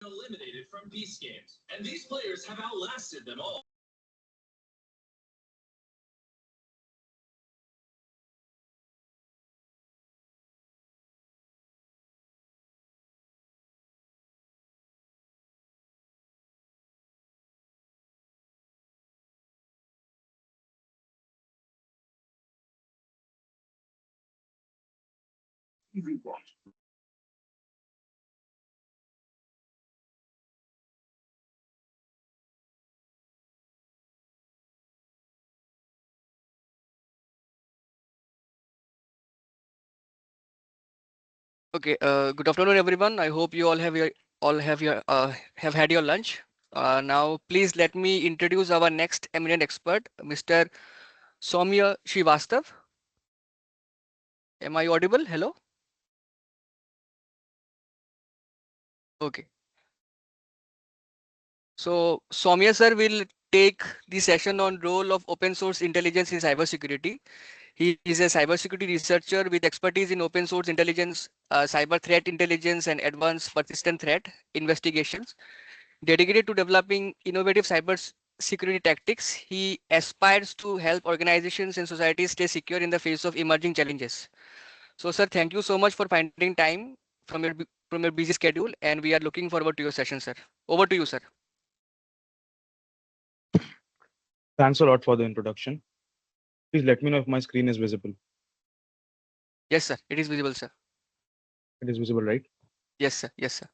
eliminated from these games, and these players have outlasted them all. Okay, good afternoon, everyone. I hope you all have had your lunch. Now, please let me introduce our next eminent expert, Mr. Saumya Srivastava. Am I audible? Hello. Okay. So, Saumya sir will take the session on role of open source intelligence in cybersecurity. He is a cybersecurity researcher with expertise in open source intelligence, cyber threat intelligence, and advanced persistent threat investigations. Dedicated to developing innovative cyber security tactics, he aspires to help organizations and societies stay secure in the face of emerging challenges. So, sir, thank you so much for finding time from your busy schedule, and we are looking forward to your session, sir. Over to you, sir. Thanks a lot for the introduction. Please let me know if my screen is visible. Yes, sir. It is visible, sir. It is visible, right? Yes, sir. Yes, sir.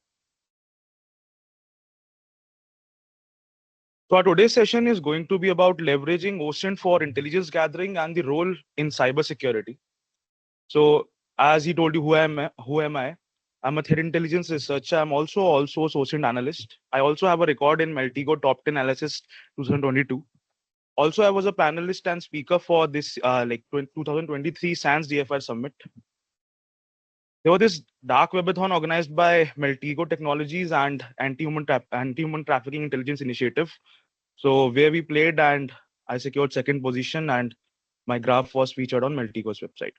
So our today's session is going to be about leveraging OSINT for intelligence gathering and the role in cybersecurity. So as he told you, who am I? I'm a threat intelligence researcher. I'm also OSINT analyst. I also have a record in Meltigo Top 10 Analysis 2022. Also, I was a panelist and speaker for this 2023 SANS DFR Summit. There was this dark webathon organized by Meltigo Technologies and Anti-Human Trafficking Intelligence Initiative. So where we played and I secured second position and my graph was featured on Meltigo's website.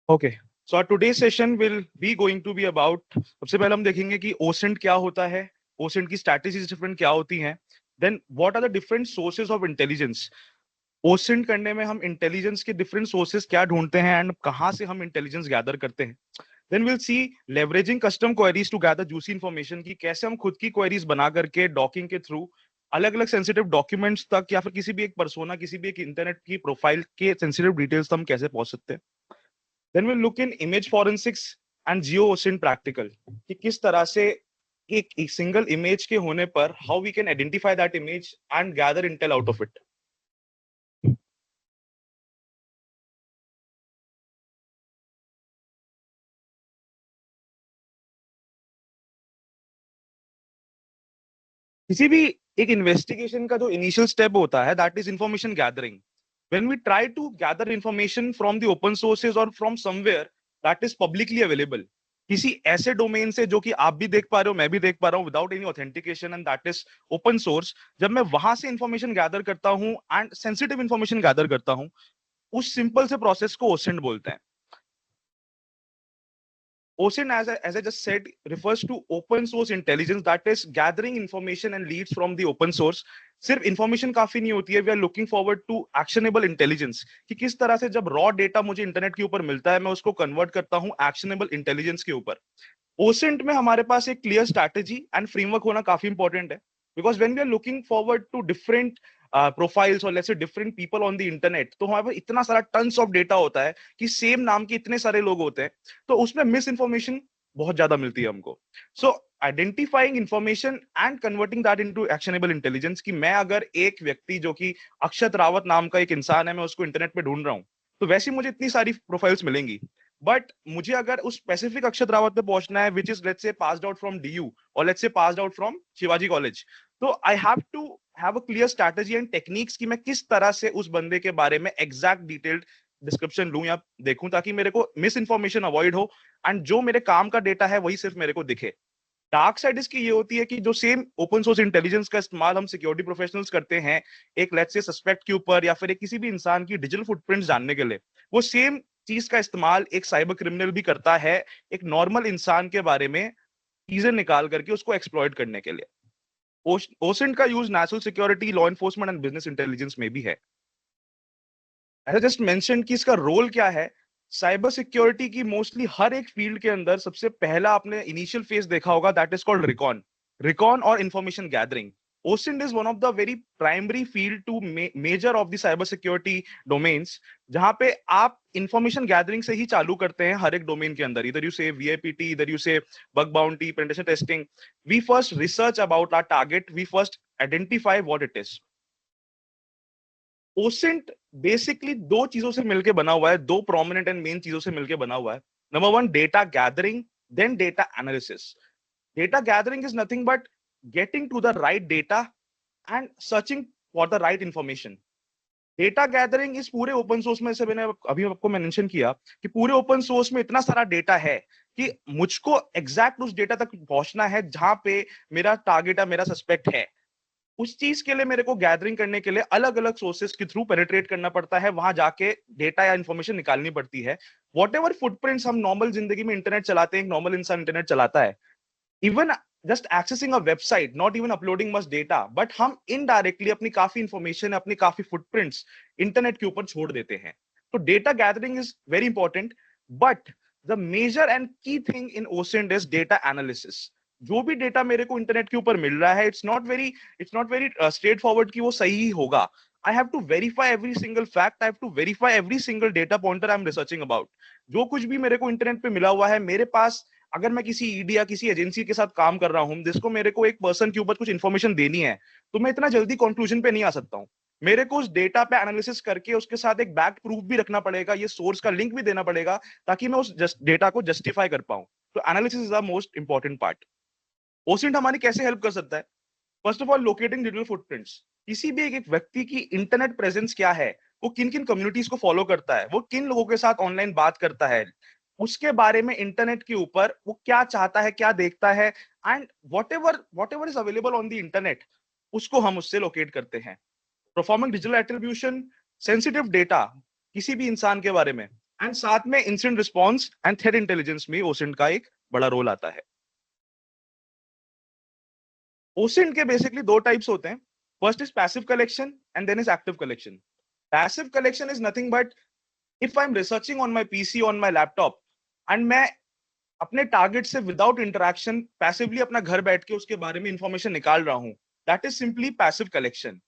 Okay, so our today's session will be going to be about सबसे पहले हम देखेंगे कि OSINT क्या होता है, OSINT की strategies different क्या होती हैं, then what are the different sources of intelligence. OSINT करने में हम intelligence के different sources क्या ढूंढते हैं and कहाँ से हम intelligence gather करते हैं. Then we'll see leveraging custom queries to gather juicy information कि कैसे हम खुद की queries बना करके docking के through अलग अलग sensitive documents तक या फिर किसी भी एक persona, किसी भी एक internet की profile के sensitive details तक हम कैसे पहुंच सकते हैं. Then we'll look in image forensics and geo OSINT practical कि किस तरह से एक single image के होने पर how we can identify that image and gather intel out of it. किसी भी एक इन्वेस्टिगेशन का जो इनिशियल स्टेप होता है that is information gathering. When we try to gather information from the open sources और from somewhere that is publicly available, किसी ऐसे डोमेन से जो कि आप भी देख पा रहे हो, मैं भी देख पा रहा हूं without any authentication and that is open source. जब मैं वहां से इंफॉर्मेशन गैदर करता हूं एंड सेंसिटिव इंफॉर्मेशन गैदर करता हूं, उस सिंपल से प्रोसेस को ओसेंट बोलते हैं. OSINT, as I just said, refers to open source intelligence, that is gathering information and leads from the open source. सिर्फ information काफी नहीं होती है. We are looking forward to actionable intelligence कि किस तरह से जब raw data मुझे इंटरनेट के ऊपर मिलता है मैं उसको convert करता हूँ actionable intelligence के ऊपर. OSINT में हमारे पास एक clear strategy and framework होना काफी important है, because when we are looking forward to different profiles or let's say different people on the internet, तो हमारे पास इतना सारा tons of data होता है कि सेम नाम के इतने सारे लोग होते हैं, तो उसमें मिस इन्फॉर्मेशन बहुत ज्यादा मिलती है हमको. So identifying information and converting that into actionable intelligence कि मैं अगर एक व्यक्ति जो कि अक्षत रावत नाम का एक इंसान है, मैं उसको इंटरनेट पे ढूंढ रहा हूँ, तो वैसे मुझे इतनी सारी प्रोफाइल्स मिलेंगी, बट मुझे अगर उस स्पेसिफिक अक्षत रावत पे पहुंचना है which is let's say passed out from DU और let's say passed out from Shivaji college, तो I have to have a clear strategy and techniques कि मैं किस तरह से उस बंदे के बारे में एग्जैक्ट डिटेल्ड डिस्क्रिप्शन लूं या देखूं ताकि मेरे को मिस इन्फॉर्मेशन अवॉइड हो एंड जो मेरे काम का डेटा है वही सिर्फ मेरे को दिखे. डार्क साइड इसकी ये होती है कि जो सेम ओपन सोर्स इंटेलिजेंस का इस्तेमाल हम सिक्योरिटी प्रोफेशनल्स करते हैं एक लेट्स से सस्पेक्ट के ऊपर या फिर एक किसी भी इंसान की डिजिटल फुटप्रिंट्स जानने के लिए, वो सेम चीज का इस्तेमाल एक साइबर क्रिमिनल भी करता है एक नॉर्मल इंसान के बारे में चीजें निकाल करके उसको एक्सप्लॉइट करने के लिए। ओसिंट का use national security, law enforcement and business intelligence में भी है। ऐसा जस्ट मेंशन कि इसका रोल क्या है। साइबर सिक्योरिटी की मोस्टली हर एक फील्ड के अंदर सबसे पहला आपने इनिशियल फेज देखा होगा, दैट इज कॉल्ड रिकॉन और information gathering. OSINT is one of the very primary field to major of the cyber security domains, जहां पे आप इंफॉर्मेशन गैदरिंग से ही चालू करते हैं हर एक डोमेन के अंदर। इधर यू से VIPT, इधर यू से bug bounty, penetration testing. We first research about our target, we first identify what it is. OSINT basically दो चीजों से मिलकर बना हुआ है, दो प्रोमिनेंट एंड मेन चीजों से मिलकर बना हुआ है। Number one, data gathering, then data analysis. Data gathering is nothing but getting to the right data and searching for the right information. Data gathering इस पूरे ओपन सोर्स में, से मैंने अभी आपको मेंशन किया कि पूरे ओपन सोर्स में इतना सारा डेटा है कि मुझको एग्जैक्ट उस डेटा तक पहुंचना है जहां पे मेरा टारगेट है, मेरा सस्पेक्ट है। उस चीज के लिए मेरे को गैदरिंग करने के लिए अलग अलग सोर्सेस के थ्रू पेनिट्रेट करना पड़ता है, वहां जाके डेटा या इंफॉर्मेशन निकालनी पड़ती है। वॉट एवर फुटप्रिंट्स हम नॉर्मल जिंदगी में इंटरनेट चलाते हैं, एक नॉर्मल इंसान इंटरनेट चलाता है, even just accessing a website, not even uploading much data, but हम indirectly अपनी काफी information, अपनी काफी footprints इंटरनेट के ऊपर छोड़ देते हैं। तो data gathering is very important, but the major and key thing in OSINT is data analysis. जो भी डेटा मेरे को इंटरनेट के ऊपर मिल रहा है, it's not very straightforward कि वो सही ही होगा। I have to verify every single fact, I have to verify every single data pointer I'm researching about. जो कुछ भी मेरे को इंटरनेट पे मिला हुआ है, मेरे पास अगर मैं किसी ईडी या किसी एजेंसी के साथ काम कर रहा हूं जिसको मेरे को एक पर्सन के ऊपर कुछ इंफॉर्मेशन देनी है, तो मैं इतना जल्दी कंक्लूजन पे नहीं आ सकता हूं। मेरे को उस डेटा पे एनालिसिस करके उसके साथ एक बैक प्रूफ भी रखना पड़ेगा, ये सोर्स का लिंक भी देना पड़ेगा ताकि मैं उस डेटा को जस्टिफाई कर पाऊं। तो analysis is the most important part. OSINT हमारी कैसे हेल्प कर सकता है? First of all, locating digital footprints. किसी भी एक व्यक्ति की इंटरनेट प्रेजेंस क्या है, वो किन किन कम्युनिटीज को फॉलो करता है, वो किन लोगों के साथ ऑनलाइन बात करता है, उसके बारे में इंटरनेट के ऊपर वो क्या चाहता है, क्या देखता है, and whatever is available on the internet, उसको हम उससे लोकेट करते हैं। Performing digital attribution, sensitive data किसी भी इंसान के बारे में, एंड साथ में incident response and threat intelligence में OSINT का एक बड़ा रोल आता है। OSINT के बेसिकली दो टाइप्स होते हैं। First is passive collection and then is active collection. Passive collection is nothing but if I am researching on my PC, on my laptop, and मैं अपने टारगेट से विदाउट इंटरैक्शन पैसिवली अपना घर बैठ के उसके बारे में इंफॉर्मेशन निकाल रहा हूं, that is simply passive collection.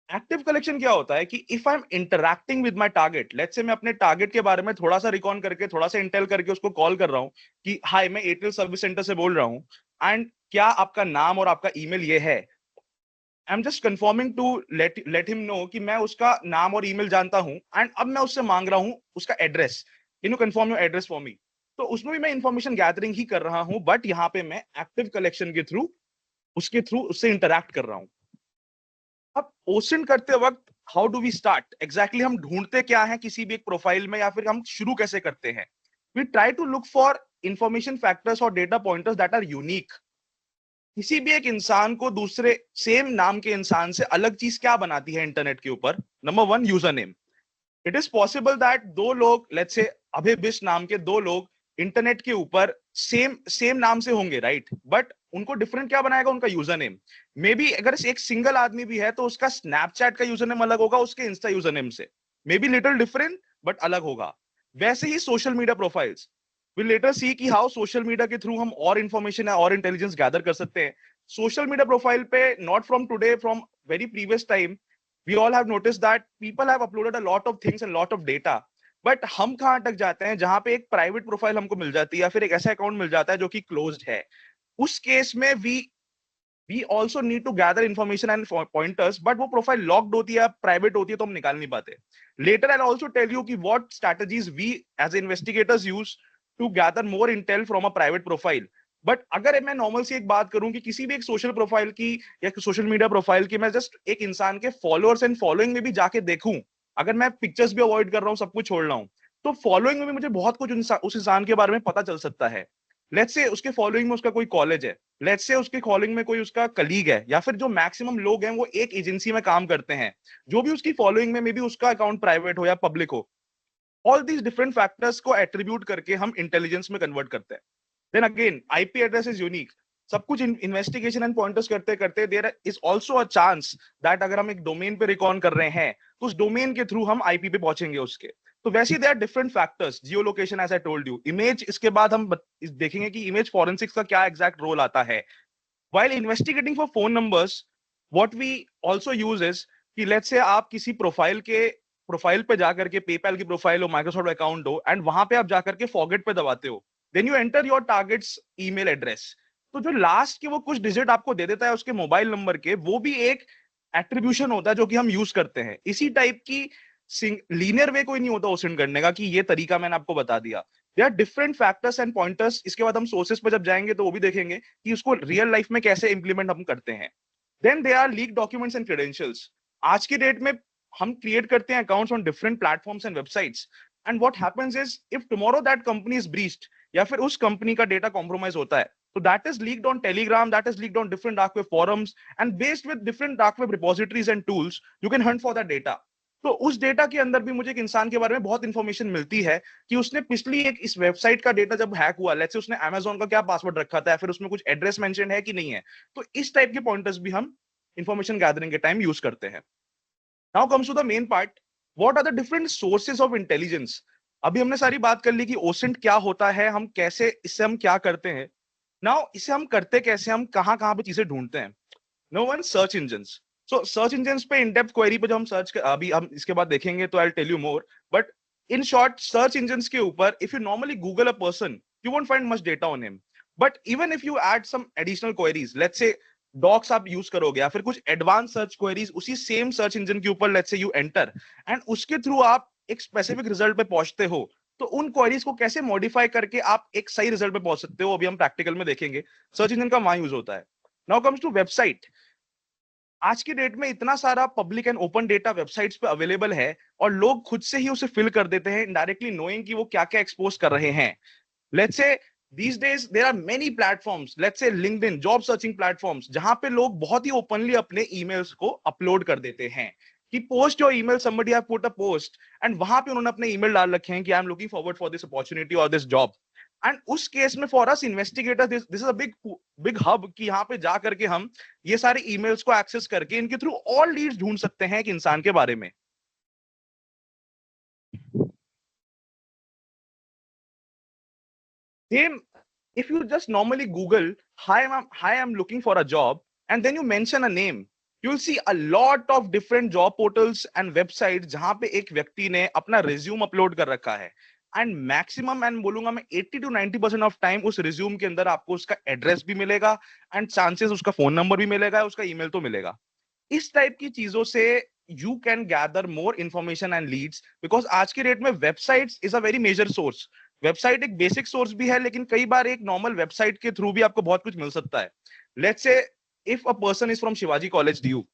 Active collection क्या होता है कि if I M interacting with my target, let's say मैं अपने टारगेट के बारे में थोड़ा सा रिकॉन करके, थोड़ा सा इंटेल करके उसको कॉल कर रहा हूं कि हाय, मैं एयरटेल सर्विस सेंटर से बोल रहा हूं, एंड क्या आपका नाम और आपका ईमेल ये है। I am just confirming to let him know कि मैं उसका नाम और ईमेल जानता हूं, एंड अब मैं उससे मांग रहा हूं उसका address, can you confirm your address for me. तो उसमें भी मैं इंफॉर्मेशन गैदरिंग ही कर रहा हूं, बट यहाँ पे मैं एक्टिव कलेक्शन के थ्रू उससे इंटरैक्ट कर रहा हूं। अब OSINT करते वक्त how do we start, exactly हम ढूंढते क्या है किसी भी एक प्रोफाइल में, या फिर हम शुरू कैसे करते हैं? We try to look for information factors और data pointers that are unique. किसी भी एक इंसान को दूसरे सेम नाम के इंसान से अलग चीज क्या बनाती है इंटरनेट के ऊपर? Number one, user name. It is possible that दो लोग, लेट्स से अभय बिश नाम के दो लोग इंटरनेट के ऊपर सेम नाम से होंगे, राइट? बट उनको डिफरेंट क्या बनाएगा? उनका यूजर नेम। मे बी अगर एक सिंगल आदमी भी है तो उसका स्नैपचैट का यूजर नेम अलग होगा उसके इंस्टा यूजर नेम से, may be little different but अलग होगा। वैसे ही social media profiles, we'll later see कि how सोशल मीडिया के थ्रू हम और इंफॉर्मेशन और इंटेलिजेंस गैदर कर सकते हैं। सोशल मीडिया प्रोफाइल पे, not from today, from very previous time, we all have noticed that people have uploaded a lot of things and lot of data, but हम कहाँ अटक जाते हैं? जहां पे एक प्राइवेट प्रोफाइल हमको मिल जाती है या फिर एक ऐसा अकाउंट मिल जाता है जो कि क्लोज्ड है। उस केस में we also need to gather information and pointers, but वो प्रोफाइल लॉक्ड होती है, प्राइवेट होती है, तो हम निकाल नहीं पाते। Later I'll also tell you कि what strategies we as investigators use to gather more intel from a private profile। But अगर मैं नॉर्मल सी एक बात करूं कि किसी भी एक सोशल प्रोफाइल की या सोशल मीडिया प्रोफाइल की, मैं जस्ट एक इंसान के फॉलोअर्स एंड फॉलोइंग में भी जाके देखूं, अगर मैं पिक्चर्स भी अवॉइड कर रहा हूं, सब कुछ छोड़ रहा हूं, तो फॉलोइंग में भी मुझे बहुत कुछ उस इंसान के बारे में पता चल सकता है। लेट्स से उसके फॉलोइंग में उसका कोई कॉलेज है, लेट्स से उसके फॉलोइंग में कोई उसका कलीग है, या फिर जो मैक्सिमम लोग हैं वो एक एजेंसी में काम करते हैं, जो भी उसकी फॉलोइंग में, मे बी उसका अकाउंट प्राइवेट हो या पब्लिक हो, ऑल दीज डिफरेंट फैक्टर्स को एट्रीब्यूट करके हम इंटेलिजेंस में कन्वर्ट करते हैं. Then again IP address is unique. सब कुछ इन्वेस्टिगेशन एंड पॉइंटर्स करते करते there is also a chance that अगर हम एक डोमेन पे रिकॉन कर रहे हैं तो उस डोमेन के थ्रू हम आईपी पे पहुंचेंगे उसके. तो वैसे there are different factors. Geo location as I told you. Image, इसके बाद हम देखेंगे कि इमेज फॉरेंसिक्स का क्या एग्जैक्ट रोल आता है. While investigating for phone numbers, what we also use is कि let's say आप किसी प्रोफाइल पे जाकर के पेपैल की प्रोफाइल हो, माइक्रोसॉफ्ट अकाउंट हो, एंड वहां पे आप जाकर के फॉरगेट पे दबाते हो, then you enter your targets email address. तो जो लास्ट के वो कुछ डिजिट आपको दे देता है उसके मोबाइल नंबर के, वो भी एक एट्रीब्यूशन होता है जो कि हम यूज करते हैं. इसी टाइप की लीनियर वे कोई नहीं होता ओसिंट करने का कि ये तरीका मैंने आपको बता दिया. There are different factors and pointers. इसके बाद हम सोर्सेस पे जब जाएंगे तो वो भी देखेंगे कि उसको रियल लाइफ में कैसे इंप्लीमेंट हम करते हैं. Then there are leak documents and credentials. आज की डेट में हम क्रिएट करते हैं accounts on different platforms and websites, and what happens is if tomorrow that company is breached या फिर उस कंपनी का डेटा कॉम्प्रोमाइज होता है, तो that is leaked on Telegram, that is leaked on different dark web forums, and based with different dark web repositories and tools you can Hunt for that data. तो उस data के अंदर भी मुझे एक इंसान के बारे में बहुत इंफॉर्मेशन मिलती है कि उसने पिछली एक इस वेबसाइट का डेटा जब हैक हुआ, लेट्स से उसने Amazon का क्या पासवर्ड रखा था, फिर उसमें कुछ एड्रेस मेंशन है कि नहीं है. तो इस टाइप के पॉइंटर्स भी हम इंफॉर्मेशन गैदरिंग के टाइम यूज करते हैं. Now comes to the main part, what are the different sources of intelligence. अभी हमने सारी बात कर ली कि ओसेंट क्या होता है, हम कैसे, इससे हम क्या करते हैं. नाउ इसे हम करते कैसे, हम कहां कहां पे चीजें ढूंढते हैं. No one, search engines. So search engines पे इन डेप्थ क्वेरी पे जब हम अभी हम इसके बाद देखेंगे तो I will tell you more. But in short, search engines के ऊपर if you normally Google a person, you won't find much data on him. But even if you add some additional queries, let's say docs आप use करोगे या फिर कुछ advance search queries उसी same search engine के ऊपर, let's say you enter, and उसके through आप एक स्पेसिफिक रिजल्ट पे पहुंचते हो, तो उन क्वेरीज को कैसे मॉडिफाई करके आप एक सही रिजल्ट पे पहुंच सकते हो, अभी हम प्रैक्टिकल में देखेंगे. सर्च इंजन का वहां यूज होता है. Now comes to website. आज की डेट में इतना सारा public and open data websites पे अवेलेबल है और लोग खुद से ही उसे फिल कर देते हैं इनडायरेक्टली नोइंग कि वो क्या क्या एक्सपोज कर रहे हैं. लेट्स से these days there are many platforms, let's say LinkedIn, job searching platforms, जहां पे लोग बहुत ही ओपनली अपने ईमेल्स को अपलोड कर देते हैं कि post your email, somebody have put a post, and वहां पे उन्होंने अपने ईमेल डाल रखे हैं कि I am looking forward for this opportunity और दिस जॉब. एंड उस केस में for us investigator this is a big hub कि यहाँ पे जा करके हम ये सारे ईमेल्स को एक्सेस करके इनके थ्रू ऑल लीड्स ढूंढ सकते हैं एक इंसान के बारे में. Same, if you just normally Google, hi, I'm looking for a job, and then you mention a name, you'll see a lot of different job portals and websites जहां पे एक व्यक्ति ने अपना resume अपलोड कर रखा है. एंड मैक्सिमम, एंड बोलूंगा मैं 80 to 90% ऑफ टाइम उस रिज्यूम के अंदर आपको उसका एड्रेस भी मिलेगा एंड चांसेस उसका फोन नंबर भी मिलेगा, उसका ईमेल तो मिलेगा. इस टाइप की चीजों से you can gather more information and leads, because आज के डेट में websites is a very major source. Website एक बेसिक सोर्स भी है, लेकिन कई बार एक नॉर्मल वेबसाइट के थ्रू भी आपको बहुत कुछ मिल सकता है. Let's say if a person is from Shivaji college due,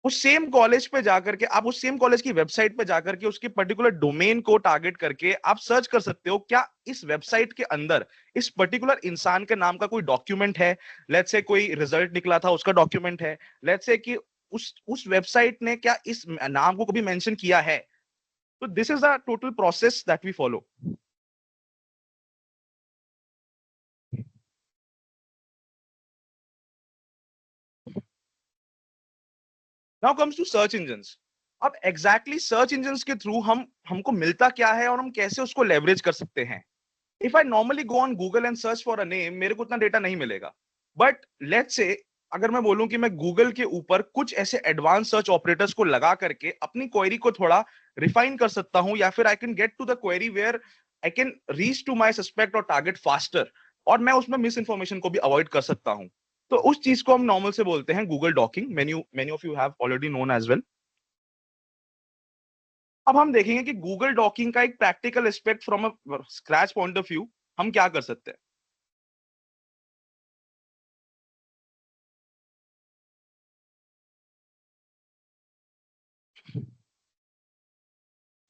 उस सेम कॉलेज पे जाकर के आप उस सेम कॉलेज की वेबसाइट पे जाकर के उसके पर्टिकुलर डोमेन को टारगेट करके आप सर्च कर सकते हो क्या इस वेबसाइट के अंदर इस पर्टिकुलर इंसान के नाम का कोई डॉक्यूमेंट है. लेट्स से कोई रिजल्ट निकला था उसका डॉक्यूमेंट है. लेट्स से कि उस वेबसाइट ने क्या इस नाम को कभी मेंशन किया है. तो this is the total process that we follow. Now comes to search engines. अब एग्जैक्टली सर्च इंजन्स के थ्रू हमको मिलता क्या है और हम कैसे उसको लेवरेज कर सकते हैं. If I normally go on Google and search for a name, मेरे को उतना डेटा नहीं मिलेगा. बट लेट्स से अगर मैं बोलूं कि मैं गूगल के ऊपर कुछ ऐसे एडवांस सर्च ऑपरेटर्स को लगा करके अपनी क्वेरी को थोड़ा रिफाइन कर सकता हूं, या फिर I can get to the query where I can reach to my suspect और टारगेट फास्टर, और मैं उसमें मिस इन्फॉर्मेशन को भी अवॉइड कर सकता हूं. तो उस चीज को हम नॉर्मल से बोलते हैं Google dorking. Many of you have already known as well. अब हम देखेंगे कि गूगल डॉकिंग का एक practical aspect from a scratch point of view हम क्या कर सकते हैं.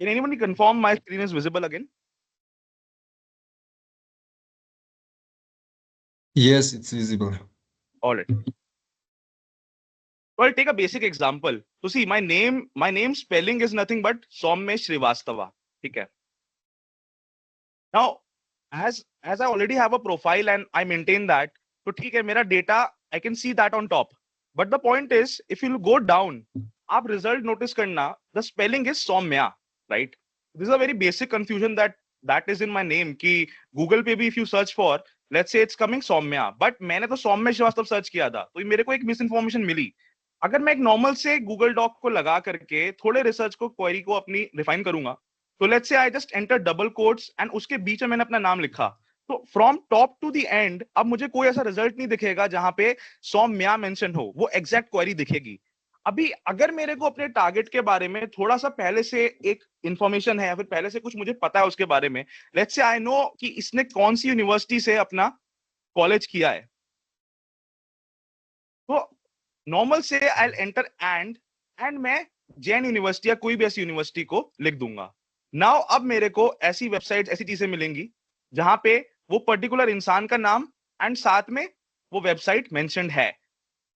Can anybody confirm my screen is visible again? Yes, it's visible. All right. So I'll take a basic example. So see, my name spelling is nothing but Saumay Srivastava. ठीक है. Now, as I already have a profile and I maintain that, तो ठीक है, मेरा data I can see that on top. But the point is, if you go down, आप result notice करना, the spelling is Saumya, right? This is a very basic confusion that is in my name. कि Google पे भी if you search for, let's say it's coming Saumya, but मैंने तो सौम्य Srivastava search किया था, तो मेरे को एक मिसइंफॉर्मेशन मिली. अगर मैं एक नॉर्मल से गूगल डॉक को लगा करके थोड़े रिसर्च को क्वेरी को अपनी रिफाइन करूंगा, तो let's say I just enter double quotes and उसके बीच में मैंने अपना नाम लिखा, तो from top to the end अब मुझे कोई ऐसा रिजल्ट नहीं दिखेगा जहां पे सौम्या मेंशन हो, वो एग्जैक्ट क्वेरी दिखेगी. अभी अगर मेरे को अपने टारगेट के बारे में थोड़ा सा पहले से एक इंफॉर्मेशन है या फिर पहले से कुछ मुझे पता है उसके बारे में, लेट्स से आई नो कि इसने कौन सी यूनिवर्सिटी से अपना कॉलेज किया है, तो नॉर्मल से आई एंटर एंड मैं जैन यूनिवर्सिटी या कोई भी ऐसी यूनिवर्सिटी को लिख दूंगा. नाउ अब मेरे को ऐसी वेबसाइट ऐसी चीजें मिलेंगी जहां पे वो पर्टिकुलर इंसान का नाम एंड साथ में वो वेबसाइट मेंशन्ड है.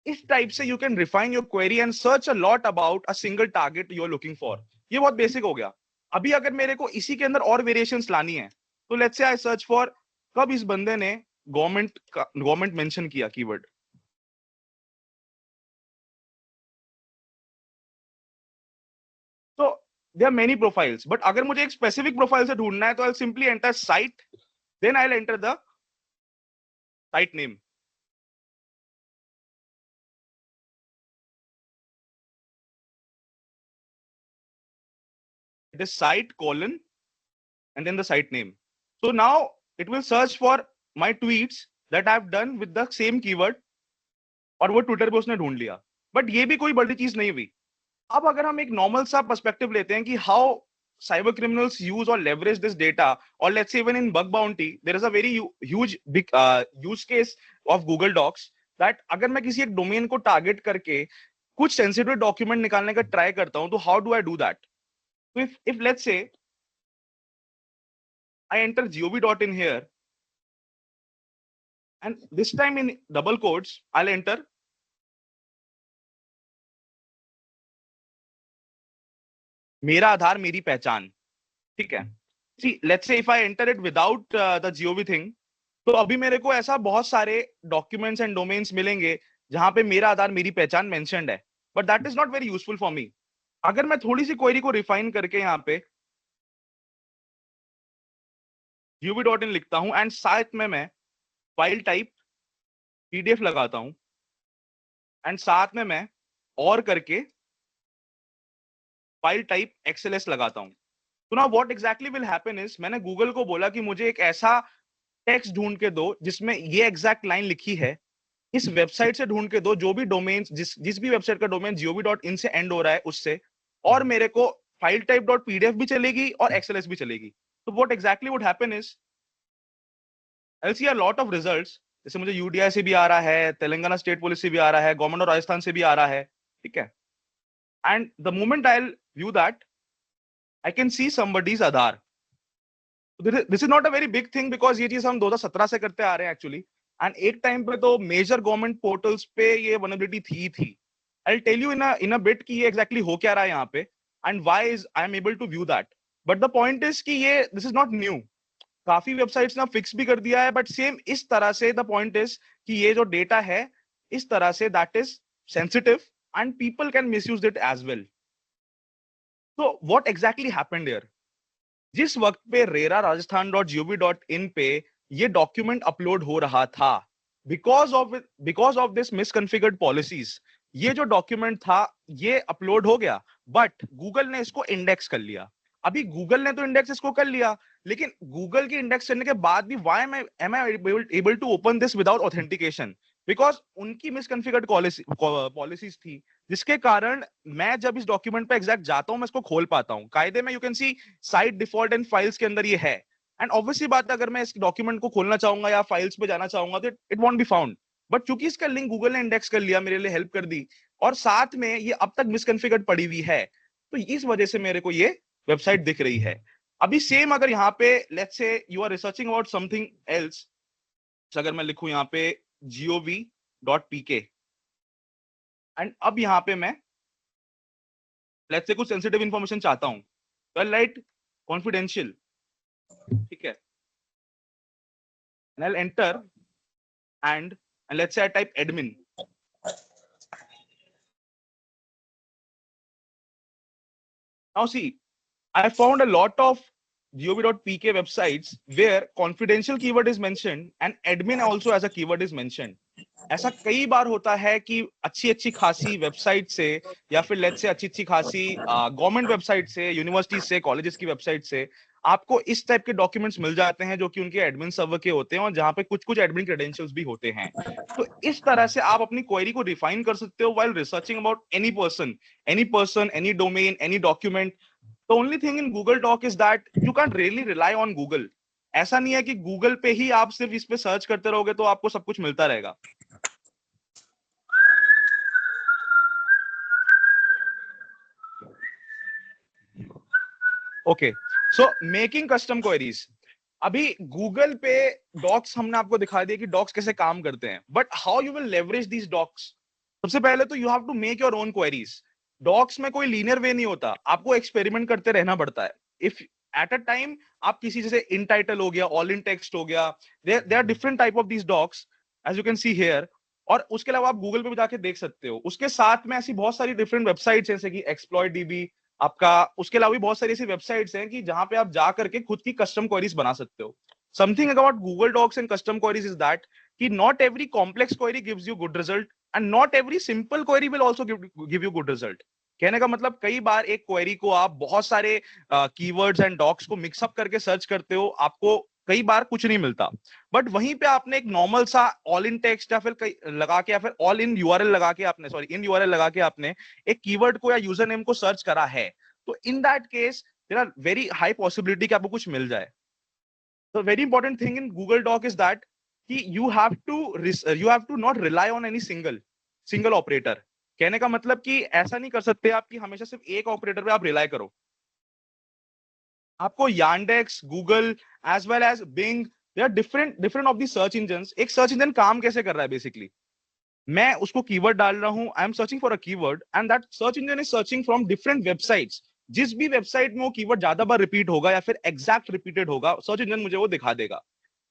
इस टाइप से you can refine your query and search a lot about a single target you are looking for. ये बहुत बेसिक हो गया. अभी अगर मेरे को इसी के अंदर और वेरिएशंस लानी है, तो let's say I search for कब इस बंदे ने गवर्नमेंट मेंशन किया कीवर्ड. तो there are many profiles, but अगर मुझे एक specific profile से ढूंढना है, तो I'll simply enter site, then I'll enter the site name. It is site colon and then the site name. So now it will search for my tweets that I've done with the same keyword, और वो Twitter पे उसने ढूंढ लिया. But ये भी कोई बड़ी चीज नहीं हुई. अब अगर हम एक नॉर्मल सा पर्सपेक्टिव लेते हैं कि how cyber criminals use or leverage this data, or let's say even in bug bounty there is a very huge big use case of Google Docs, that अगर मैं किसी एक डोमेन को टारगेट करके कुछ सेंसिटिव डॉक्यूमेंट निकालने का try करता हूं, तो how do I do that. तो if let's say I enter gov.in here and this time in double quotes I'll enter मेरा आधार मेरी पहचान. ठीक है. See, let's say if I enter it without the gov thing, तो अभी मेरे को ऐसा बहुत सारे डॉक्यूमेंट्स एंड डोमेन्स मिलेंगे जहां पे मेरा आधार मेरी पहचान मेंशन्ड है, but that is not very useful for me. अगर मैं थोड़ी सी क्वेरी को रिफाइन करके यहाँ पे gov.in लिखता हूं एंड साथ में मैं फाइल टाइप पीडीएफ लगाता हूं एंड साथ में मैं और करके फाइल टाइप एक्सएलएस लगाता हूं, तो ना what exactly will happen is, मैंने गूगल को बोला कि मुझे एक ऐसा टेक्स्ट ढूंढ के दो जिसमें ये एग्जैक्ट लाइन लिखी है, इस वेबसाइट से ढूंढ के दो जो भी डोमेन जिस भी वेबसाइट का डोमेन gov.in से एंड हो रहा है उससे, और मेरे को फाइल टाइप डॉट पीडीएफ भी चलेगी और एक्सएलएस भी चलेगी. तो what exactly would happen is I will see a lot of results. जैसे मुझे यूडीआई से भी आ रहा है, तेलंगाना स्टेट पुलिस से भी आ रहा है, गवर्नमेंट ऑफ राजस्थान से भी आ रहा है. ठीक है. And the moment I will view that I can see somebody's Aadhaar. This is not a very big thing because ये चीज हम 2017 से करते आ रहे हैं एक्चुअली, एंड एक टाइम पे तो मेजर गवर्नमेंट पोर्टल्स पे ये वनरेबिलिटी थी. I tell you in a bit कि ये एग्जैक्टली हो क्या रहा है यहाँ पे and why is I am able to view that. But the point is कि ये दिस इज नॉट न्यू. काफी वेबसाइट्स ने फिक्स भी कर दिया है, बट सेम इस तरह से द पॉइंट इज कि ये जो डेटा है इस तरह से that is sensitive and people can misuse it as well. तो व्हाट एग्जैक्टली हैपेंड हियर, जिस वक्त पे रेरा राजस्थान डॉट gov.in पे ये डॉक्यूमेंट अपलोड हो रहा था, बिकॉज ऑफ दिस मिसकॉन्फिगर्ड पॉलिसीज, ये जो डॉक्यूमेंट था ये अपलोड हो गया, बट गूगल ने इसको इंडेक्स कर लिया. अभी गूगल ने तो इंडेक्स इसको कर लिया, लेकिन गूगल की इंडेक्स करने के बाद भी why am I able to open this without authentication, because उनकी मिसकॉन्फिगर्ड पॉलिसीज थी, जिसके कारण मैं जब इस डॉक्यूमेंट पे एग्जैक्ट जाता हूं मैं इसको खोल पाता हूं. कायदे में you can C site default and files के अंदर ये है, एंड ऑब्वियसली बात है अगर मैं इस डॉक्यूमेंट को खोलना चाहूंगा या फाइल्स पे जाना चाहूंगा तो it won't be found. But चूंकि इसका लिंक गूगल ने इंडेक्स कर लिया, मेरे लिए हेल्प कर दी, और साथ में ये अब तक मिसकॉन्फिगर्ड पड़ी हुई है, तो इस वजह से मेरे को ये वेबसाइट दिख रही है. अभी सेम अगर यहाँ पे let's say you are researching about something else, अगर मैं लिखूं यहाँ पे gov.pk एंड अब यहाँ पे मैं लेट्स से कुछ सेंसिटिव इंफॉर्मेशन चाहता हूं, तो राइट confidential, ठीक है, and I'll enter and let's say I type admin. Now see, I found a lot of gov.pk websites where confidential keyword is mentioned and admin also as a keyword is mentioned. ऐसा कई बार होता है कि अच्छी अच्छी खासी website से या फिर लेट्स से अच्छी अच्छी खासी गवर्नमेंट वेबसाइट से, यूनिवर्सिटी से, कॉलेजेस की वेबसाइट से आपको इस टाइप के डॉक्यूमेंट्स मिल जाते हैं जो कि उनके एडमिन सर्वर के होते हैं और जहां पे कुछ कुछ एडमिन क्रेडेंशियल्स भी होते हैं. तो इस तरह से आप अपनी क्वेरी को डिफाइन कर सकते हो while researching about any person, any domain, any document. The only thing in Google Doc is that you can't really rely on Google. ऐसा नहीं है कि Google पे ही आप सिर्फ इस पे सर्च करते रहोगे तो आपको सब कुछ मिलता रहेगा. Okay, so making custom queries. अभी Google पे Docs हमने आपको दिखा दिया कि Docs कैसे काम करते हैं, but how you will leverage these Docs? सबसे पहले तो you have to make your own queries. Docs में कोई लीनियर वे नहीं होता, आपको एक्सपेरिमेंट करते रहना पड़ता है. इफ एट अ टाइम आप किसी जैसे इन टाइटल हो गया, ऑल इन टेक्स्ट हो गया, there are different type of these docs as you can see here. और उसके अलावा आप गूगल पे भी जाके देख सकते हो. उसके साथ में ऐसी बहुत सारी डिफरेंट वेबसाइट्स जैसे कि एक्सप्लॉइट डीबी आपका, उसके अलावा भी बहुत सारी ऐसी वेबसाइट्स हैं कि जहां पे आप जा करके खुद की कस्टम क्वेरीज बना सकते हो. Something about Google docs and custom queries is that कि not every complex query gives you good result and not every simple query will also give you good result. कहने का मतलब कई बार एक क्वेरी को आप बहुत सारे कीवर्ड्स एंड डॉक्स को मिक्सअप करके सर्च करते हो, आपको कई बार कुछ नहीं मिलता. बट वहीं पे आपने एक नॉर्मल सा ऑल इन टेक्स्ट या फिर लगा के या फिर ऑल इन यूआरएल लगा के आपने इन यूआरएल लगा के आपने एक कीवर्ड को या यूजर नेम को सर्च करा है, तो in that case there are very high possibility कि आपको कुछ मिल जाए. The very important thing in Google doc is that कि you have to not rely on any single operator. कहने का मतलब कि ऐसा नहीं कर सकते आप कि हमेशा सिर्फ एक ऑपरेटर पे आप रिलाई करो. आपको Yandex, Google as well as Bing, they are different of the search engines. एक सर्च इंजन काम कैसे कर रहा है? बेसिकली मैं उसको कीवर्ड डाल रहा हूं, I am searching for a keyword and that search engine is searching from different websites. जिस भी वेबसाइट में वो कीवर्ड ज्यादा बार रिपीट होगा या फिर एग्जैक्ट रिपीटेड होगा, सर्च इंजन मुझे वो दिखा देगा.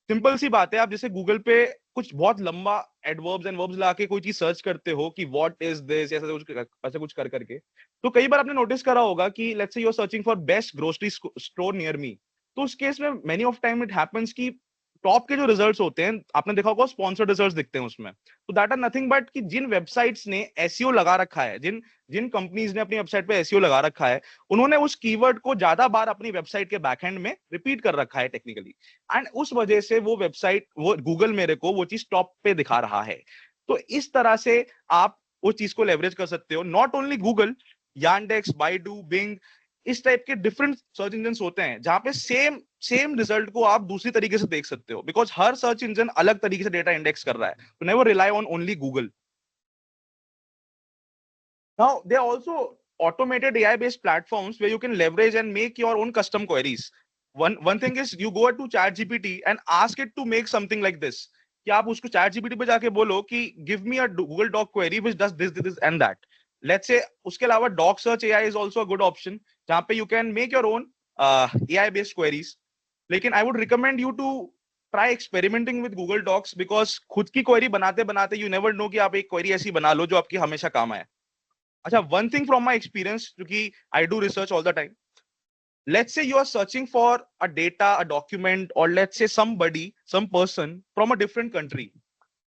सिंपल सी बात है, आप जैसे गूगल पे कुछ बहुत लंबा एडवर्ब्स एंड वर्ब्स लगा के कोई चीज सर्च करते हो कि व्हाट इज दिस, ऐसा कुछ कर करके, तो कई बार आपने नोटिस करा होगा कि let's say you are searching for best grocery store near me. तो उस केस में many of time it happens कि टॉप के जो रिजल्ट्स होते हैं, आपने देखा होगा स्पॉन्सर्ड रिजल्ट्स दिखते हैं उसमें. तो दैट आर नथिंग बट कि जिन वेबसाइट्स ने एसईओ लगा रखा है, जिन कंपनीज ने अपनी वेबसाइट पे एसईओ लगा रखा है, उन्होंने उस कीवर्ड को ज्यादा बार अपनी वेबसाइट के बैकएंड में रिपीट कर रखा है टेक्निकली, एंड उस वजह से वो वेबसाइट, वो गूगल मेरे को वो चीज टॉप पे दिखा रहा है. तो इस तरह से आप उस चीज को लेवरेज कर सकते हो. Not only Google, Yandex, Baidu, Bing, इस टाइप के डिफरेंट सर्च इंजन होते हैं जहां पे सेम रिजल्ट को आप दूसरी तरीके से देख सकते हो, बिकॉज हर सर्च इंजन अलग तरीके से डेटा इंडेक्स कर रहा है. तो never rely on only Google. Now they are also automated AI based platforms where you can leverage and make your own custom queries. One thing is you go to ChatGPT and ask it to make something like this. कि आप उसको ChatGPT पे जाके बोलो कि give me a Google Doc query which does this and that. Let's say उसके अलावा Doc Search AI is also a good option जहाँ पे you can make your own AI based queries. लेकिन I would recommend you to try experimenting with Google Docs because खुद की query बनाते बनाते you never know कि आप एक query ऐसी बना लो जो आपकी हमेशा काम आए. अच्छा, one thing from my experience, क्योंकि I do research all the time. Let's say you are searching for a data, a document, or let's say somebody, some person from a different country.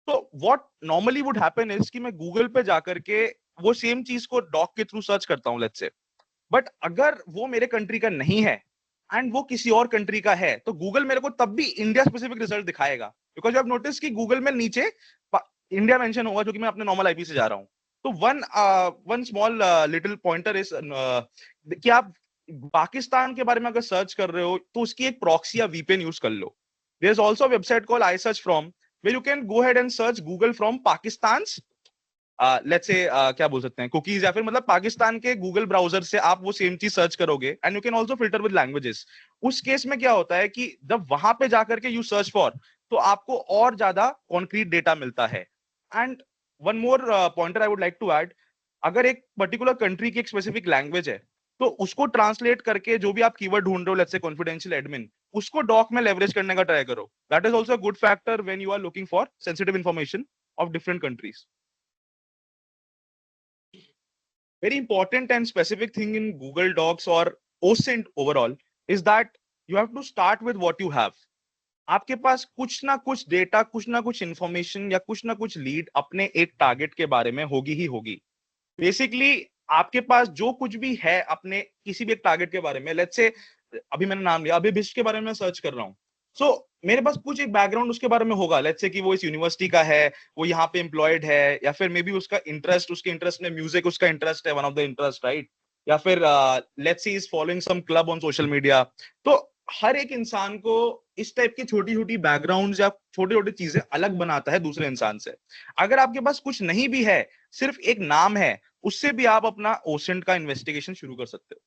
So what normally would happen is कि मैं Google पे जाकर के वो same चीज को dock के through search करता हूँ, let's say. बट अगर वो मेरे कंट्री का नहीं है एंड वो किसी और कंट्री का है, तो गूगल मेरे को तब भी इंडिया स्पेसिफिक रिजल्ट दिखाएगा, बिकॉज यू हैव नोटिस कि गूगल में नीचे इंडिया मेंशन होगा, जो कि मैं अपने नॉर्मल आईपी से जा रहा हूँ. तो one small little pointer is कि आप पाकिस्तान के बारे में अगर सर्च कर रहे हो तो उसकी एक प्रॉक्सी या वीपीएन यूज कर लो. There is also a website called I search from, where you can go ahead and search Google from Pakistan's let's say क्या बोल सकते हैं, कुकीज, या फिर मतलब पाकिस्तान के गूगल ब्राउजर से आप वो सेम चीज सर्च करोगे and you can also filter with languages. उस केस में क्या होता है कि जब वहां पे जाकर के यू सर्च फॉर, तो आपको और ज्यादा कॉन्क्रीट डेटा मिलता है. And one more pointer I would like to add, अगर एक पर्टिकुलर कंट्री की एक स्पेसिफिक लैंग्वेज है तो उसको ट्रांसलेट करके जो भी आप कीवर्ड ढूंढ रहे हो, लेट्स से कॉन्फिडेंशियल एडमिन, उसको डॉक में लेवरेज करने का ट्राई करो. That is also a good factor when you are looking for sensitive information of different countries. Very important and specific thing in Google Docs or OSINT overall is that you have to start with what you have. आपके पास कुछ ना कुछ data, कुछ ना कुछ information या कुछ ना कुछ लीड अपने एक टारगेट के बारे में होगी ही होगी. बेसिकली आपके पास जो कुछ भी है अपने किसी भी एक टारगेट के बारे में, लेट्स से अभी मैंने नाम लिया, अभी बिस्ट के बारे में सर्च कर रहा हूँ, सो मेरे पास कुछ एक बैकग्राउंड उसके बारे में होगा. लेट्स से कि वो इस यूनिवर्सिटी का है, वो यहाँ पे एम्प्लॉयड है, या फिर मे बी उसका इंटरेस्ट, उसके इंटरेस्ट में म्यूजिक उसका इंटरेस्ट है, one of the interest, right? या फिर let's see is following some club on social media. तो हर एक इंसान को इस टाइप की छोटी छोटी बैकग्राउंड या छोटी छोटी चीजें अलग बनाता है दूसरे इंसान से. अगर आपके पास कुछ नहीं भी है, सिर्फ एक नाम है, उससे भी आप अपना ओसेंट का इन्वेस्टिगेशन शुरू कर सकते हो.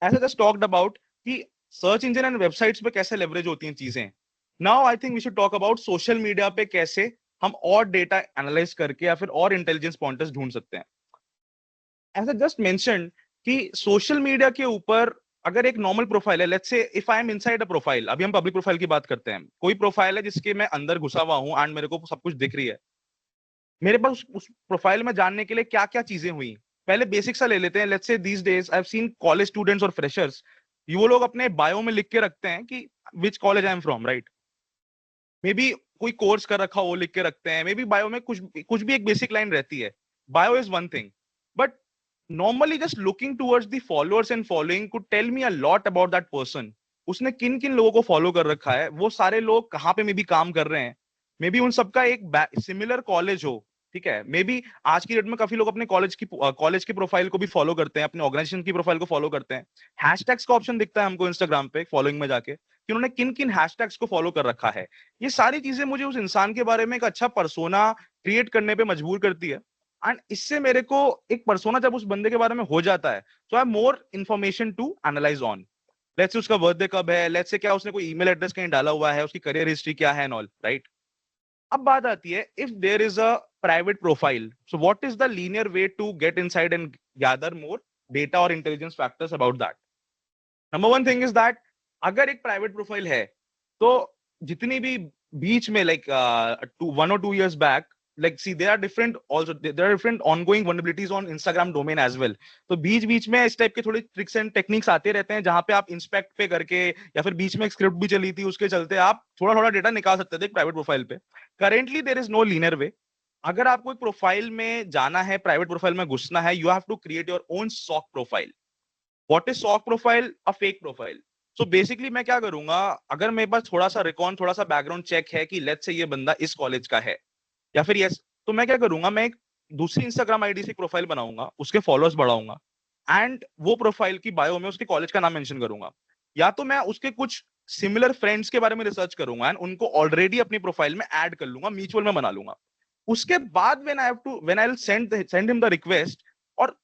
As I just talked about कि सर्च इंजन एंड वेबसाइट्स पे कैसे लेवरेज होती हैं चीजें. Now I think we should talk about social media पे कैसे हम और डेटा एनालाइज करके या फिर और इंटेलिजेंस पॉइंटर्स ढूंढ सकते हैं. एज आई जस्ट मेंशन्ड कि सोशल मीडिया के ऊपर अगर एक नॉर्मल प्रोफाइल है, let's say if I am inside a profile, अभी हम पब्लिक प्रोफाइल की बात करते हैं, कोई प्रोफाइल है जिसके मैं अंदर घुसा हुआ हूं एंड मेरे को सब कुछ दिख रही है, मेरे पास उस प्रोफाइल में जानने के लिए क्या क्या चीजें हुई. पहले बेसिक सा ले लेते हैं. Let's say these days I have seen college students और फ्रेशर्स, वो लोग अपने बायो में लिख के रखते हैं कि which college I am from, right? May be कोई कोर्स कर रखा वो लिख के रखते हैं, मे बी बायो में कुछ भी एक बेसिक लाइन रहती है. Bio is one thing, but normally just looking towards the followers and following could tell me a lot about that person. उसने किन किन लोगों को फॉलो कर रखा है, वो सारे लोग कहाँ पे मे बी काम कर रहे हैं, मे बी उन सबका एक सिमिलर कॉलेज हो, ठीक है? मे बी आज की डेट में काफी लोग अपने कॉलेज की प्रोफाइल को भी फॉलो करते हैं, अपने ऑर्गेनाइजेशन की प्रोफाइल को फॉलो करते हैं. हैशटैग्स का ऑप्शन दिखता है हमको इंस्टाग्राम पे फॉलोइंग में जाके कि उन्होंने किन किन हैशटैग्स को फॉलो कर रखा है. ये सारी चीजें मुझे उस इंसान के बारे में एक अच्छा पर्सोना क्रिएट करने पे मजबूर करती है. एंड इससे मेरे को एक पर्सोना जब उस बंदे के बारे में हो जाता है, so I have more information to analyse on. Let's say उसका बर्थडे कब है, लेट्स से क्या उसने कोई ईमेल एड्रेस कहीं डाला हुआ है, उसकी करियर हिस्ट्री क्या है एंड ऑल, राइट? अब बात आती है, if there is a private profile, so what is the linear way to get inside and gather more data और intelligence factors about that. Number one thing is that अगर एक private profile है, तो जितनी भी बीच में like 1 or 2 years back, like see there are different ongoing vulnerabilities on Instagram domain as well. तो बीच में इस टाइप के थोड़े ट्रिक्स एंड टेक्निक्स आते रहते हैं जहां पे आप इंस्पेक्ट पे करके या फिर बीच में एक स्क्रिप्ट भी चली थी, उसके चलते आप थोड़ा थोड़ा डेटा निकाल सकते थे एक प्राइवेट प्रोफाइल पे. Currently there is no linear way. अगर आपको एक प्रोफाइल में जाना है, प्राइवेट प्रोफाइल में घुसना है, you have to create your own sock profile. What is sock profile? A fake profile. So basically मैं क्या करूंगा, अगर मेरे पास थोड़ा सा रिकॉन, थोड़ा सा बैकग्राउंड चेक है कि लेट्स से ये बंदा इस कॉलेज का है या फिर यस, तो मैं क्या करूंगा, मैं एक दूसरी इंस्टाग्राम आईडी से प्रोफाइल बनाऊंगा, उसके फॉलोअर्स बढ़ाऊंगा एंड वो प्रोफाइल की बायो में उसके कॉलेज का नाम मेंशन करूंगा. या तो मैं उसके कुछ सिमिलर फ्रेंड्स के बारे में रिसर्च करूंगा एंड उनको ऑलरेडी अपनी प्रोफाइल में ऐड कर लूंगा, म्यूचुअल में बना लूंगा. उसके बाद when I will send him the request, और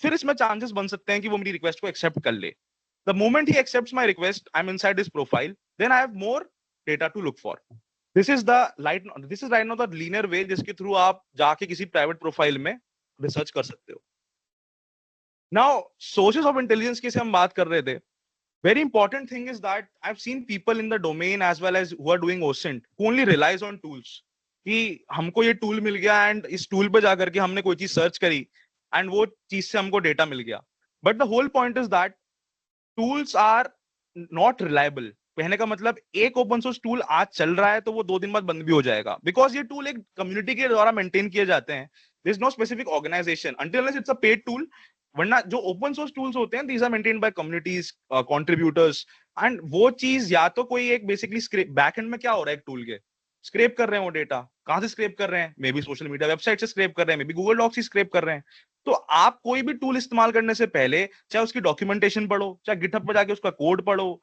फिर इसमें चांसेस बन सकते हैं कि वो मेरी रिक्वेस्ट को एक्सेप्ट कर ले. The moment he accepts my request, I am inside his profile, then I have more data to look for. This is right now the linear way जिसके थ्रू आप जाके किसी प्राइवेट प्रोफाइल में research कर सकते हो. नाउ सोर्सेस ऑफ इंटेलिजेंस की से हम बात कर रहे थे. Very important thing is that I have seen people in the domain as well as who are doing OSINT who only relies on tools. कि हमको ये टूल मिल गया एंड इस टूल पे जाकर के हमने कोई चीज सर्च करी एंड वो चीज से हमको डेटा मिल गया. But the whole point is that tools are not reliable. कहने का मतलब एक ओपन सोर्स टूल आज चल रहा है तो वो 2 दिन बाद बंद भी हो जाएगा, बिकॉज ये टूल एक कम्युनिटी के द्वारा मेंटेन किए जाते हैं. There is no specific organization until unless it's a paid tool. वरना जो ओपन सोर्स टूल्स होते हैं, these are maintained by communities, contributors, and वो चीज या तो कोई एक बेसिकली स्क्रैप, बैकएंड में क्या हो रहा है, एक टूल के स्क्रैप कर रहे हैं वो डेटा. कहां से स्क्रैप कर रहे हैं? May be social media website से स्क्रैप कर रहे हैं, मे बी गूगल डॉक्स से स्क्रैप कर रहे हैं. तो आप कोई भी टूल इस्तेमाल करने से पहले चाहे उसकी डॉक्यूमेंटेशन पढ़ो, चाहे गिटहब पर जाके उसका कोड पढ़ो,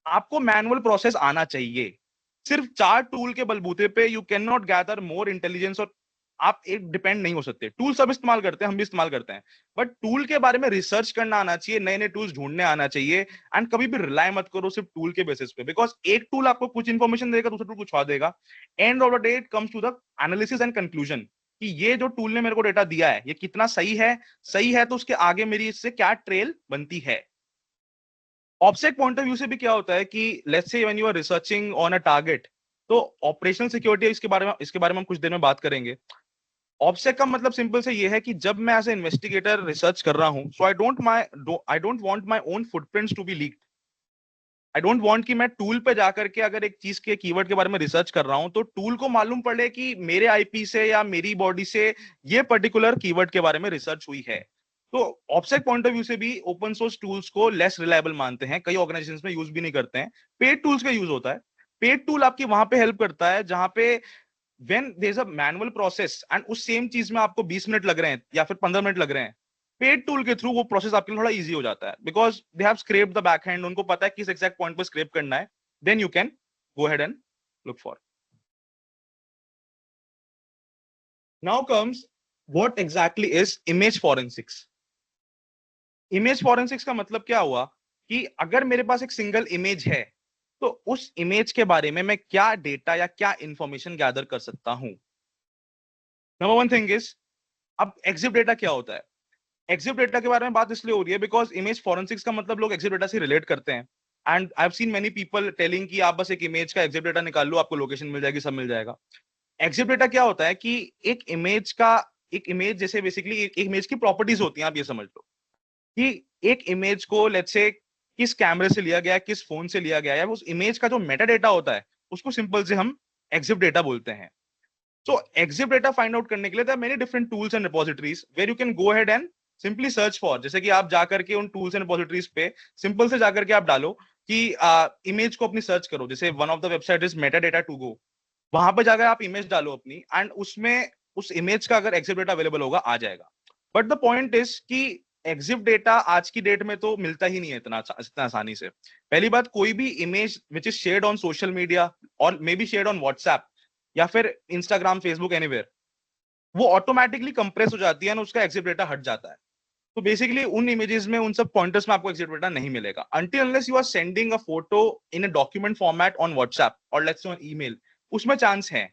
आपको मैनुअल प्रोसेस आना चाहिए. सिर्फ 4 टूल के बलबूते पे you can not gather more intelligence, और आप एक डिपेंड नहीं हो सकते. टूल सब इस्तेमाल करते हैं, हम भी इस्तेमाल करते हैं, बट टूल के बारे में रिसर्च करना आना चाहिए, नए नए टूल्स ढूंढने आना चाहिए. एंड कभी भी रिलाय मत करो सिर्फ टूल के बेसिस पे, बिकॉज एक टूल आपको कुछ इंफॉर्मेशन देगा, दूसरा टूल कुछ और देगा. End of the day it comes to the analysis and conclusion. कि ये जो टूल ने मेरे को डेटा दिया है ये कितना सही है तो उसके आगे मेरी इससे क्या ट्रेल बनती है। ऑब्जेक्ट पॉइंट ऑफ व्यू से भी क्या होता है कि let's say when you are researching on a target, तो ऑपरेशनल सिक्योरिटी इसके बारे में हम कुछ देर में बात करेंगे। ऑब्जेक्ट का मतलब सिंपल से ये है कि जब मैं एज ए इन्वेस्टिगेटर रिसर्च कर रहा हूं, so I don't want my own footprints to be leaked. I don't want कि मैं टूल पे जाकर के अगर एक चीज के कीवर्ड के बारे में रिसर्च कर रहा हूं तो टूल को मालूम पड़े कि मेरे आईपी से या मेरी बॉडी से ये पर्टिकुलर कीवर्ड के बारे में रिसर्च हुई है। तो ऑब्जेक्ट पॉइंट ऑफ व्यू से भी ओपन सोर्स टूल्स को लेस रिलायबल मानते हैं, कई ऑर्गेनाइजेशंस में यूज भी नहीं करते हैं। पेड टूल्स का यूज होता है। पेड टूल आपकी वहां पे हेल्प करता है जहां पे when there is a manual process and उस सेम चीज में आपको 20 मिनट लग रहे हैं या फिर 15 मिनट लग रहे हैं, पेड टूल के थ्रू वो प्रोसेस आपके लिए थोड़ा इजी हो जाता है because they have scraped the back hand, उनको पता है किस एग्जैक्ट पॉइंट पर स्क्रैप करना है। Then you can go ahead and look for. Now comes what exactly is image forensics. Image forensics का मतलब क्या हुआ कि अगर मेरे पास एक सिंगल इमेज है तो उस इमेज के बारे में मैं क्या डेटा या क्या इंफॉर्मेशन गैदर कर सकता हूं। नंबर वन थिंग इज, अब एग्जिट डेटा क्या होता है। एग्जिट डेटा के बारे में बात इसलिए हो रही है बिकॉज इमेज फॉरेंसिक्स का मतलब लोग एग्जिट डेटा से रिलेट करते हैं। And I have seen many people telling कि आप बस एक इमेज का एग्जिट डेटा निकाल लो, आपको लोकेशन मिल जाएगी, सब मिल जाएगा। एग्जिट डेटा क्या होता है कि एक इमेज जैसे बेसिकली एक इमेज की प्रॉपर्टीज होती हैं, आप ये समझ लो कि एक इमेज को लेट्स से किस कैमरे से लिया गया, किस फोन से लिया गया है, उस इमेज का जो मेटा डेटा होता है उसको सिंपल से हम एग्जिट डेटा बोलते हैं। So exif data find out करने के लिए there are many different tools and repositories where you can go ahead and simply search for, जैसे कि आप जाकर के उन tools and repositories पे सिंपल से जाकर के आप डालो कि इमेज को अपनी सर्च करो। जैसे one of the website is metadata to go, वहां पे जाकर आप इमेज डालो अपनी एंड उसमें उस इमेज का अगर एग्जिफ डेटा अवेलेबल होगा आ जाएगा। बट द पॉइंट इज कि एग्जिफ डेटा आज की डेट में तो मिलता ही नहीं है इतना आसानी से। पहली बात, कोई भी image which is shared on social media और may be shared on WhatsApp या फिर इंस्टाग्राम, फेसबुक, एनीवेयर, वो ऑटोमेटिकली कंप्रेस हो जाती है और उसका एग्जिट डेटा हट जाता है। तो बेसिकली उन इमेजेस में, उन सब पॉइंटर्स में आपको एग्जिट डेटा नहीं मिलेगा until unless you are sending a photo in a document format on WhatsApp और लेट्स से ऑन ईमेल, उसमें चांस है।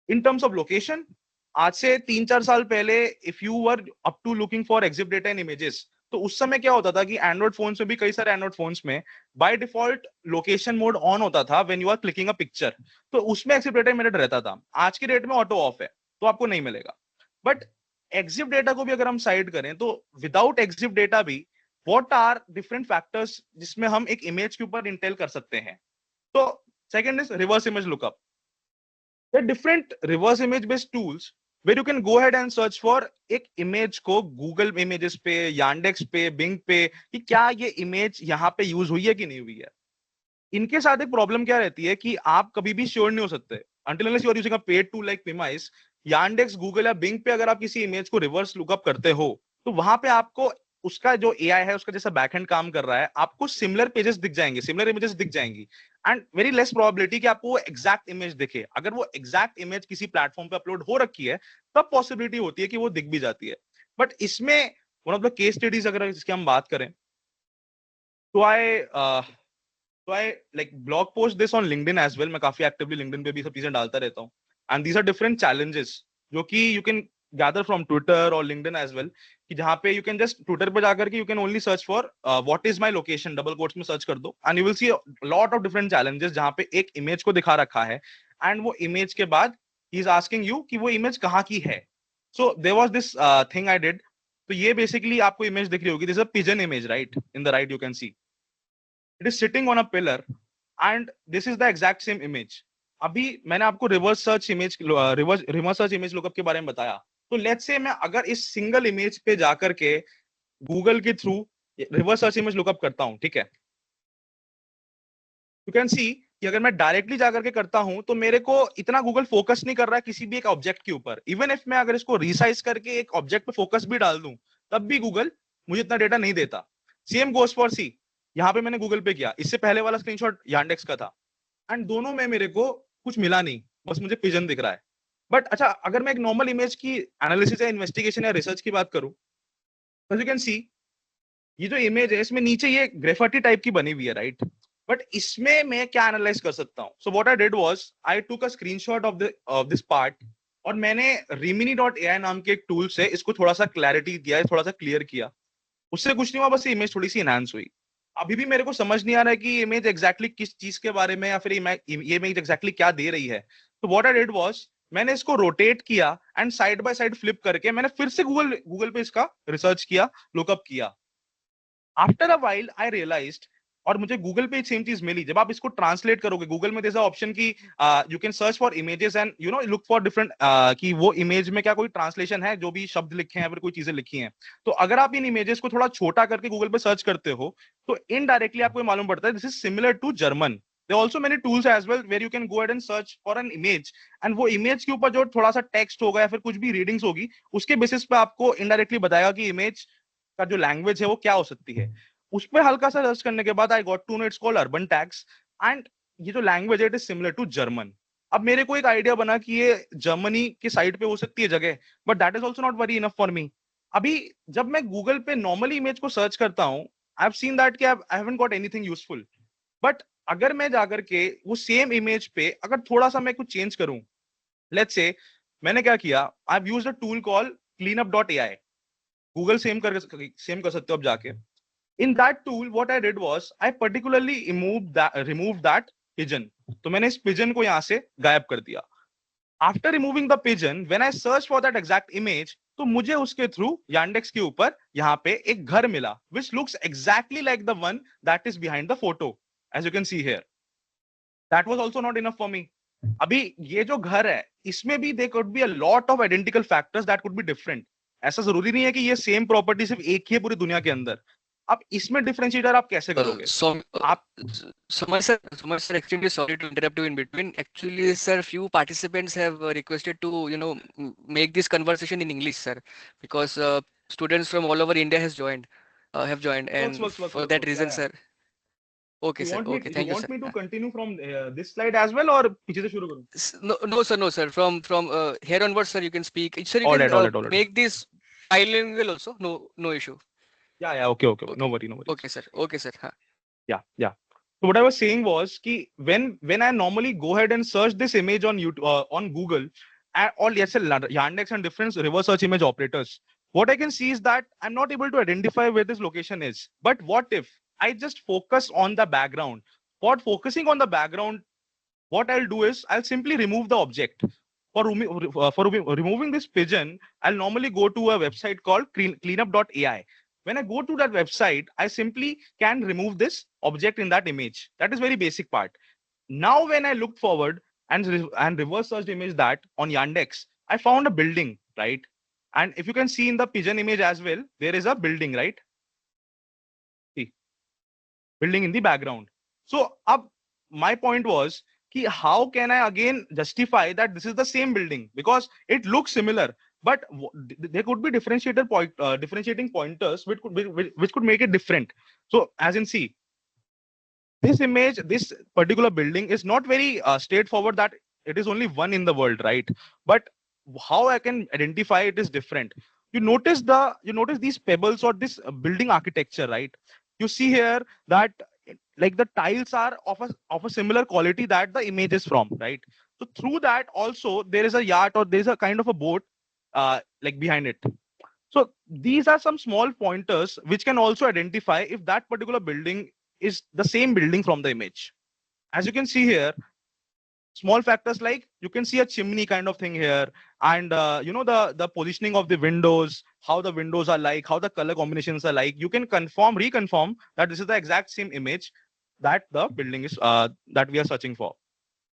इन टर्म्स ऑफ लोकेशन, आज से 3-4 साल पहले if you were up to looking for EXIF data in images, तो उस समय क्या होता था कि एंड्रॉइड फोन्स में भी, कई सारे एंड्रॉइड फोन्स में by default location mode on होता था when you are clicking a picture, तो उसमें एग्जिट डेटा इमीडिएट रहता था। आज की डेट में ऑटो ऑफ है तो आपको नहीं मिलेगा। बट एग्जिट डेटा को भी अगर हम साइड करें तो विदाउट एग्जिट डेटा भी व्हाट आर डिफरेंट फैक्टर्स जिसमें हम एक इमेज के ऊपर इंटेल कर सकते हैं। तो second is reverse image lookup. There are different reverse image based tools where you can go ahead and search for एक इमेज को गूगल इमेजेस पे, यांडेक्स पे, बिंग पे कि क्या ये इमेज यहाँ पे यूज हुई है कि नहीं हुई है। इनके साथ एक प्रॉब्लम क्या रहती है कि आप कभी भी श्योर नहीं हो सकते until unless you are using a paid tool like Pimice, Yandex, Google या बिंग पे अगर आप किसी इमेज को रिवर्स लुकअप करते हो तो वहां पे आपको उसका जो एआई है उसका जैसा बैकएंड काम कर रहा है, आपको सिमिलर पेजेस दिख जाएंगे, सिमिलर इमेजेस दिख जाएंगी एंड वेरी लेस प्रोबेबिलिटी कि आपको वो एग्जैक्ट इमेज दिखे। अगर वो एग्जैक्ट इमेज किसी प्लेटफॉर्म पे अपलोड हो रखी है तब पॉसिबिलिटी होती है कि वो दिख भी जाती है। बट इसमें one of the case studies अगर इसकी हम बात करें तो I like blog post this on LinkedIn as well. मैं काफी एक्टिवली लिंक्डइन पे भी सब चीजें डालता रहता हूँ and these are different challenges जो कि you can gather from Twitter और लिंक्डइन एज वेल, कि जहां पे यू कैन जस्ट ट्विटर पे जाकर के you can only search for what is my location, double quotes में सर्च कर दो and you will see lot of different challenges जहां पे एक इमेज को दिखा रखा है एंड वो इमेज के बाद ही इज आस्किंग यू कि वो इमेज कहाँ की है। So there was this thing I did. तो ये बेसिकली आपको इमेज दिख रही होगी, this is a pigeon image, right? In the right you can see it is sitting on a pillar and this is the exact same image. अभी मैंने आपको reverse search image lookup के बारे में बताया, तो लेट्स से मैं अगर इस सिंगल इमेज पे जाकर के गूगल के through reverse search image lookup करता हूं, ठीक है, यू कैन सी कि अगर मैं डायरेक्टली जाकर के करता हूं तो मेरे को इतना गूगल फोकस नहीं कर रहा है किसी भी एक ऑब्जेक्ट के ऊपर। इवन इफ मैं अगर इसको रिसाइज करके एक ऑब्जेक्ट पे फोकस भी डाल दूं तब भी गूगल मुझे इतना डेटा नहीं देता। सेम गोस फॉर सी, यहाँ पे मैंने गूगल पे किया, इससे पहले वाला स्क्रीनशॉट यांडेक्स का था एंड दोनों में मेरे को कुछ मिला नहीं, बस मुझे पिजन दिख रहा है। बट अच्छा, अगर मैं एक नॉर्मल इमेज की एनालिसिस या इन्वेस्टिगेशन या रिसर्च की बात करूं तो यू कैन सी ये जो इमेज है इसमें नीचे ये ग्रेफिटी टाइप की बनी हुई है, राइट? बट इसमें मैं क्या एनालाइज कर सकता हूं? So what I did was I took a screenshot of this part और मैंने rimini.ai नाम के एक टूल से इसको थोड़ा सा क्लैरिटी दिया, थोड़ा सा क्लियर किया। उससे कुछ नहीं हुआ, बस इमेज थोड़ी सी एनहांस हुई। अभी भी मेरे को समझ नहीं आ रहा है कि इमेज एग्जैक्टली किस चीज के बारे में, या फिर ये इमेज एग्जैक्टली क्या दे रही है। तो व्हाट आई डिड वाज, मैंने इसको रोटेट किया and side by side flip करके मैंने फिर से गूगल पे इसका रिसर्च किया, लुकअप किया। After a while I realized, और मुझे गूगल पे सेम चीज मिली। जब आप इसको ट्रांसलेट करोगे, गूगल में जैसा ऑप्शन की you can search for images and you know look for different, कि वो इमेज में क्या कोई ट्रांसलेशन है, जो भी शब्द लिखे हैं या फिर कोई चीजें लिखी हैं। तो अगर आप इन इमेजेस को थोड़ा छोटा करके गूगल पे सर्च करते हो, तो इनडायरेक्टली आपको मालूम पड़ता है this is similar to German. There are also many tools as well where you can go ahead and search for an image, and वो इमेज के ऊपर जो थोड़ा सा टेक्स्ट होगा या फिर कुछ भी रीडिंग्स होगी, उसके बेसिस पे आपको इनडायरेक्टली बताएगा कि इमेज का जो लैंग्वेज है वो क्या हो सकती है। उस पर हल्का सा सर्च करने के बाद I got to know it's called urban tags, and ये जो लैंग्वेज है it is similar to German. अब मेरे को एक आइडिया बना कि ये जर्मनी की साइड पे हो सकती है जगह, but that is also not very enough for me. अभी जब मैं गूगल पे नॉर्मली इमेज को सर्च करता हूँ, आई हैव सीन दैट कि I haven't got anything useful. But अगर मैं जाकर के वो सेम इमेज पे अगर थोड़ा सा मैं कुछ चेंज करूं, लेट्स से मैंने क्या किया, I have used a tool called cleanup.ai। Google same कर सकते हो आप जाके। In that tool, what I did was I particularly removed that pigeon. तो मैंने इस pigeon को यहाँ से गायब कर दिया। After removing the pigeon, when I searched for that exact image, तो मुझे उसके थ्रू Yandex के ऊपर यहाँ पे एक घर मिला, which looks exactly like the one that is behind the photo, as you can see here. That was also not enough for me. अभी ये जो घर है, इसमें भी there could be a lot of identical factors that could be different. ऐसा जरूरी नहीं है कि ये सेम प्रॉपर्टी सिर्फ एक ही है पूरी दुनिया के अंदर। अब इसमें डिफरेंशिएटर आप कैसे करोगे? आप Sumay sir, extremely sorry to interrupt you in between. Actually, sir, few participants have requested to, make this conversation in English, sir, because students from all over India have joined, and works. for that Yeah, reason, yeah. sir. Okay, You sir. want me Okay, you thank you, sir. want me to continue from this slide as well, or पीछे से शुरू करूं? No, sir. From here onwards, sir, you can speak. Sir, you All can right, all right, all right. make this bilingual also. No issue. Yeah, okay. No Okay. worry, no worries. Okay, sir. Okay, sir. Huh. Yeah. So what I was saying was कि when I normally go ahead and search this image on YouTube, on Google, or let's say Yandex and different reverse search image operators, what I can see is that I'm not able to identify where this location is. But what if I just focus on the background? For focusing on the background, what I'll do is I'll simply remove the object. For removing this pigeon, I'll normally go to a website called cleanup.ai. When I go to that website, I simply can remove this object in that image. That is very basic part. Now, when I looked forward and reverse searched image that on Yandex, I found a building, right? And if you can see in the pigeon image as well, there is a building, right? See, building in the background. So, my point was, how can I again justify that this is the same building, because it looks similar, but there could be differentiating pointers which could make it different. So as in, see, this image, this particular building is not very straightforward that it is only one in the world, right? But how I can identify it is different. You notice these pebbles or this building architecture, right? You see here that like the tiles are of a similar quality that the image is from, right? So through that also there is a yacht or there is a kind of a boat like behind it. So these are some small pointers which can also identify if that particular building is the same building from the image. As you can see here, small factors like you can see a chimney kind of thing here, and the positioning of the windows, how the windows are like, how the color combinations are like. You can reconfirm that this is the exact same image that the building is that we are searching for.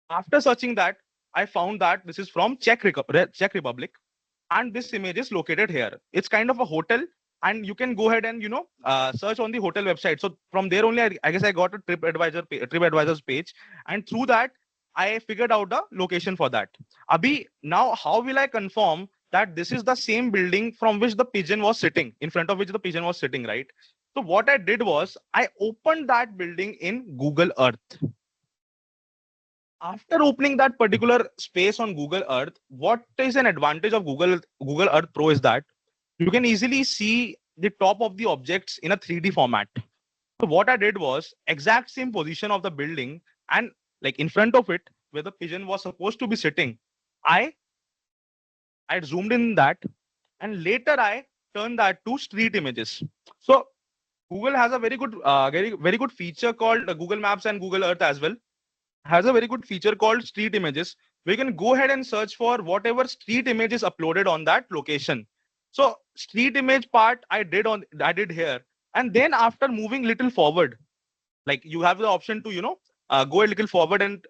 After searching that, I found that this is from Czech Republic, and this image is located here. It's kind of a hotel, and you can go ahead and search on the hotel website. So from there only, I guess I got a TripAdvisor's page, and through that I figured out the location for that. Abhi, now how will I confirm that this is the same building from which the pigeon was sitting, in front of which the pigeon was sitting, right? So what I did was I opened that building in Google Earth. After opening that particular space on Google Earth, what is an advantage of Google Earth Pro is that you can easily see the top of the objects in a 3D format. So what I did was exact same position of the building, and like in front of it where the pigeon was supposed to be sitting, I I zoomed in that, and later I turned that to street images. So Google has a very good feature called Google Maps and Google Earth as well. Has a very good feature called street images. We can go ahead and search for whatever street image is uploaded on that location. So street image part I did here, and then after moving little forward, like you have the option to go a little forward and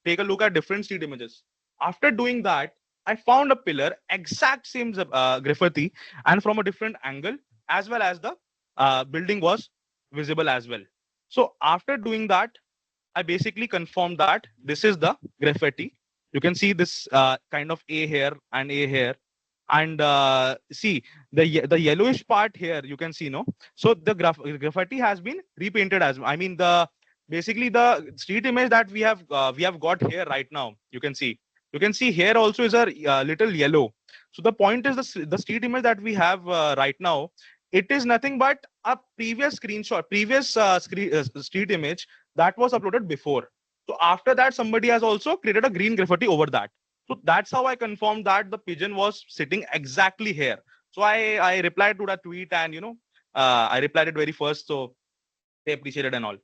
take a look at different street images. After doing that, I found a pillar exact same graffiti and from a different angle, as well as the building was visible as well. So after doing that, I basically confirmed that this is the graffiti. You can see this kind of A here and A here, and see the yellowish part here. You can see, no. So the graffiti has been repainted as, I mean, the basically the street image that we have got here right now. You can see here also is a little yellow. So the point is the street image that we have right now. It is nothing but a previous screenshot, previous street image that was uploaded before. So after that, somebody has also created a green graffiti over that. So that's how I confirmed that the pigeon was sitting exactly here. So I replied to that tweet, and I replied it very first. So they appreciated and all.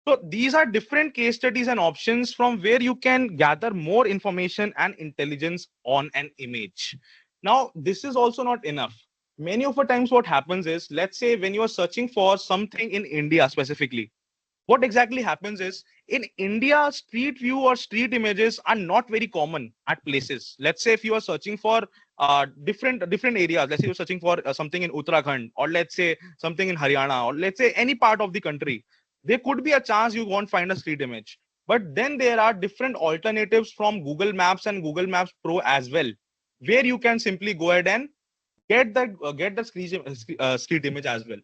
So these are different case studies and options from where you can gather more information and intelligence on an image. Now, this is also not enough. Many of the times what happens is, let's say when you are searching for something in India specifically, what exactly happens is, in India, street view or street images are not very common at places. Let's say if you are searching for different areas, let's say you're searching for something in Uttarakhand, or let's say something in Haryana, or let's say any part of the country, there could be a chance you won't find a street image. But then there are different alternatives from Google Maps and Google Maps Pro as well, where you can simply go ahead and get the street image as well.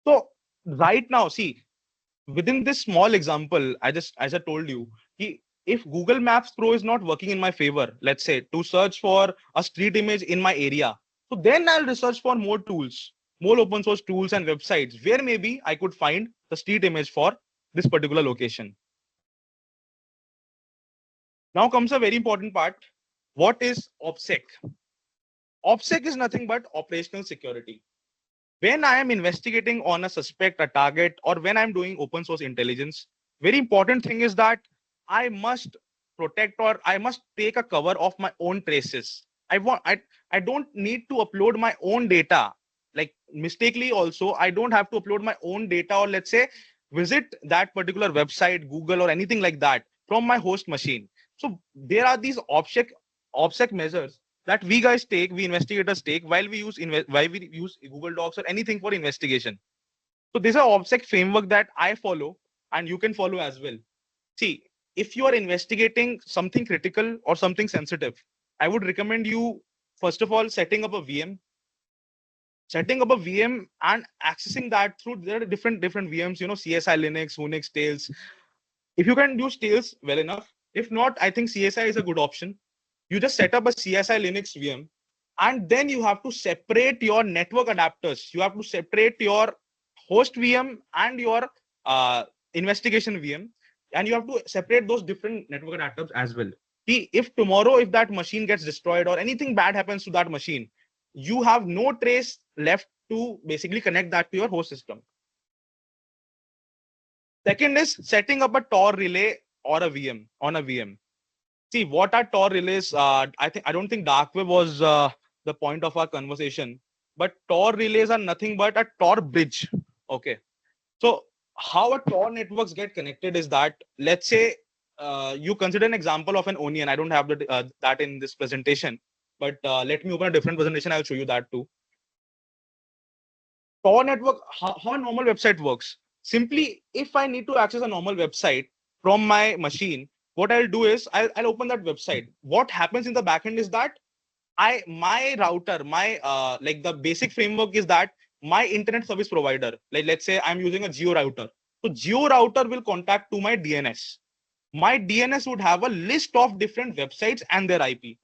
So right now, see, within this small example, as I told you, if Google Maps Pro is not working in my favor, let's say to search for a street image in my area, so then I'll research for more tools, more open source tools and websites where maybe I could find the street image for this particular location. Now comes a very important part. What is OPSEC? OPSEC is nothing but operational security. When I am investigating on a suspect, a target, or when I'm doing open source intelligence, very important thing is that I must protect, or I must take a cover of my own traces. I don't need to upload my own data. Like mistakenly also, I don't have to upload my own data, or let's say visit that particular website, Google or anything like that from my host machine. So there are these OPSEC measures that we investigators take while we use Google Docs or anything for investigation. So this is an OPSEC framework that I follow, and you can follow as well. See, if you are investigating something critical or something sensitive, I would recommend you, first of all, setting up a VM and accessing that through, there are different VMs, CSI Linux, Unix, Tails. If you can use Tails, well enough. If not, I think CSI is a good option. You just set up a CSI Linux VM, and then you have to separate your network adapters. You have to separate your host VM and your investigation VM, and you have to separate those different network adapters as well. See, if tomorrow, if that machine gets destroyed or anything bad happens to that machine, you have no trace left to basically connect that to your host system. Second is setting up a Tor relay or a VM on a VM. See, what are Tor relays? I don't think dark web was the point of our conversation, but Tor relays are nothing but a Tor bridge. Okay. So how a Tor networks get connected is that, let's say you consider an example of an onion. I don't have that in this presentation, but let me open a different presentation. I'll show you that too. Tor network, how a normal website works. Simply, if I need to access a normal website from my machine, what I'll do is I'll open that website. What happens in the backend is that my router, like the basic framework is that my internet service provider, like let's say I'm using a Geo router. So Geo router will contact to my DNS. My DNS would have a list of different websites and their IP,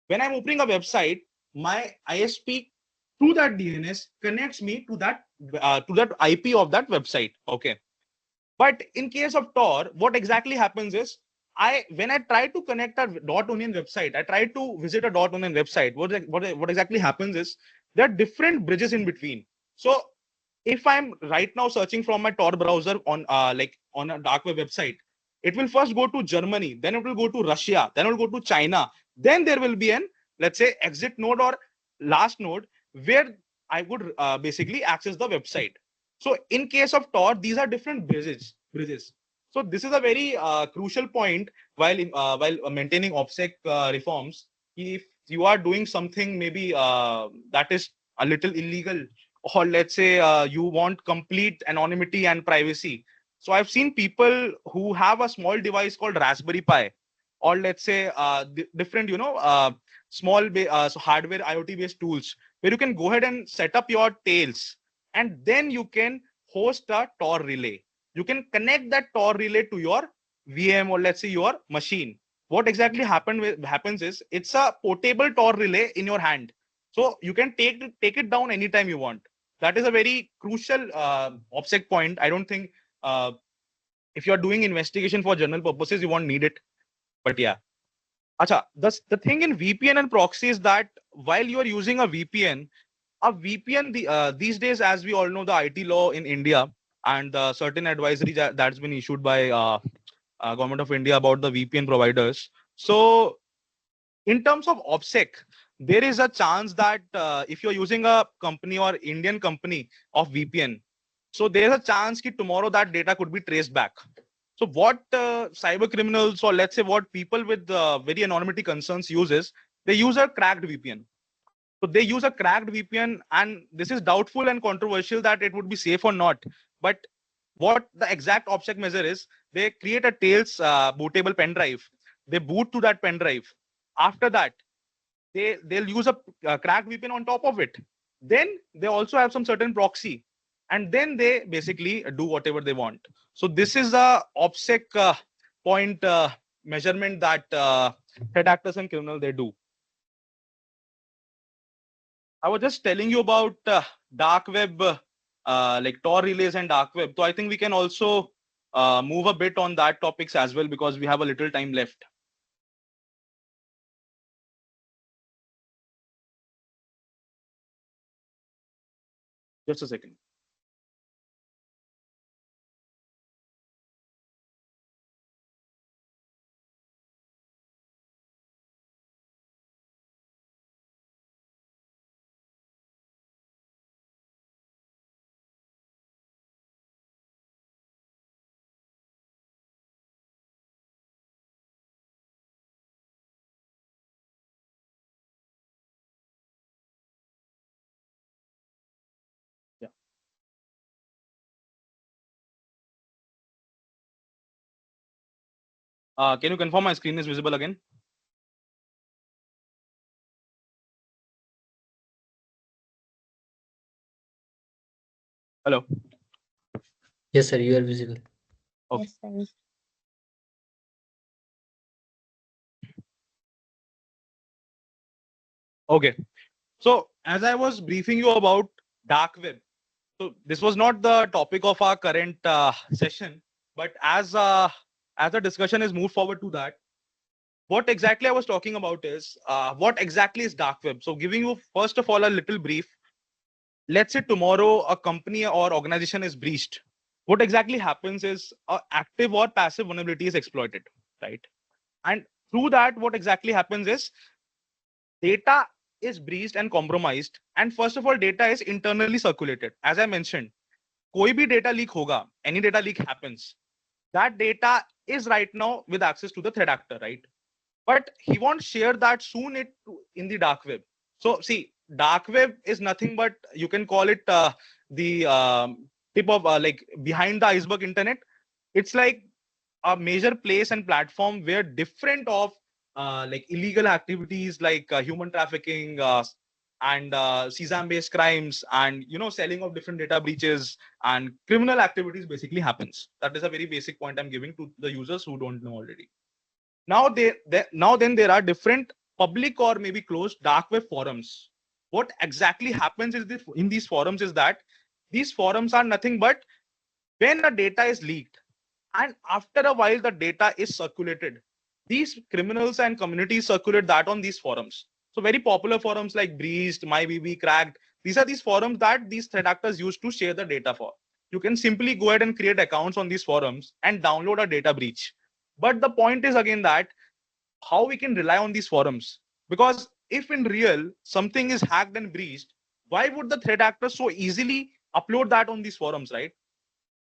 When I'm opening a website, my ISP through that DNS connects me to that IP of that website. Okay. But in case of Tor, what exactly happens is when I try to connect a .onion website, I try to visit a .onion website. What exactly happens is there are different bridges in between. So if I'm right now searching from my Tor browser on on a dark web website, it will first go to Germany, then it will go to Russia, then it will go to China, then there will be an, let's say, exit node or last node where I would basically access the website. So in case of Tor, these are different bridges. So this is a very crucial point while maintaining OPSEC reforms. If you are doing something maybe that is a little illegal, or let's say you want complete anonymity and privacy. So I've seen people who have a small device called Raspberry Pi, or let's say different, so hardware IoT based tools where you can go ahead and set up your tails, and then you can host a Tor relay. You can connect that Tor relay to your VM or let's say your machine. What exactly happens is it's a portable Tor relay in your hand. So you can take it down anytime you want. That is a very crucial OPSEC point. I don't think if you are doing investigation for general purposes, you won't need it. But yeah. Acha, the thing in VPN and proxy is that while you are using a VPN, these days, as we all know, the IT law in India and certain advisory that's been issued by Government of India about the VPN providers. So in terms of OPSEC, there is a chance that if you're using a company or Indian company of VPN, so there's a chance that tomorrow that data could be traced back. So what cyber criminals, or let's say what people with very anonymity concerns use is, they use a cracked VPN. So they use a cracked VPN, and this is doubtful and controversial that it would be safe or not. But what the exact OPSEC measure is, they create a Tails bootable pen drive. They boot to that pen drive. After that, they'll use a cracked VPN on top of it. Then they also have some certain proxy, and then they basically do whatever they want. So this is the OPSEC point measurement that threat actors and criminals they do. I was just telling you about dark web, like Tor relays and dark web. So I think we can also move a bit on that topics as well, because we have a little time left. Just a second. Yeah. Can you confirm my screen is visible again? Hello. Yes, sir, you are visible. Okay. Yes, sir. Okay. So as I was briefing you about dark web, so this was not the topic of our current session, but as the discussion is moved forward to that, what exactly I was talking about is what exactly is dark web. So giving you first of all a little brief. Let's say tomorrow a company or organization is breached. What exactly happens is active or passive vulnerability is exploited, right? And through that, what exactly happens is data is breached and compromised. And first of all, data is internally circulated. As I mentioned, koi bhi data leak hoga, any data leak happens. That data is right now with access to the threat actor, right? But he won't share that soon in the dark web. So see, dark web is nothing but, you can call it the tip of like behind the iceberg internet. It's like a major place and platform where different of like illegal activities like human trafficking and CSAM based crimes and selling of different data breaches and criminal activities basically happens. That is a very basic point I'm giving to the users who don't know already. Now there are different public or maybe closed dark web forums. What exactly happens is in these forums is that these forums are nothing but when the data is leaked and after a while the data is circulated, these criminals and communities circulate that on these forums. So very popular forums like Breached, MyBB, Cracked. These are these forums that these threat actors use to share the data for. You can simply go ahead and create accounts on these forums and download a data breach. But the point is again that how we can rely on these forums. Because if in real something is hacked and breached, why would the threat actors so easily upload that on these forums, right?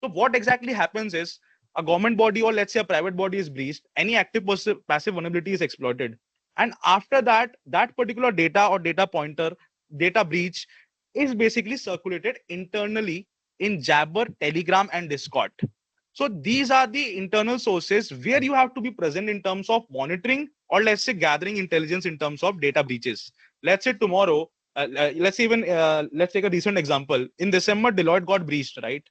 So what exactly happens is a government body or let's say a private body is breached, any active passive vulnerability is exploited. And after that, that particular data or data pointer, data breach is basically circulated internally in Jabber, Telegram, and Discord. So these are the internal sources where you have to be present in terms of monitoring or let's say gathering intelligence in terms of data breaches. Let's say tomorrow, let's take a recent example. In December, Deloitte got breached, right?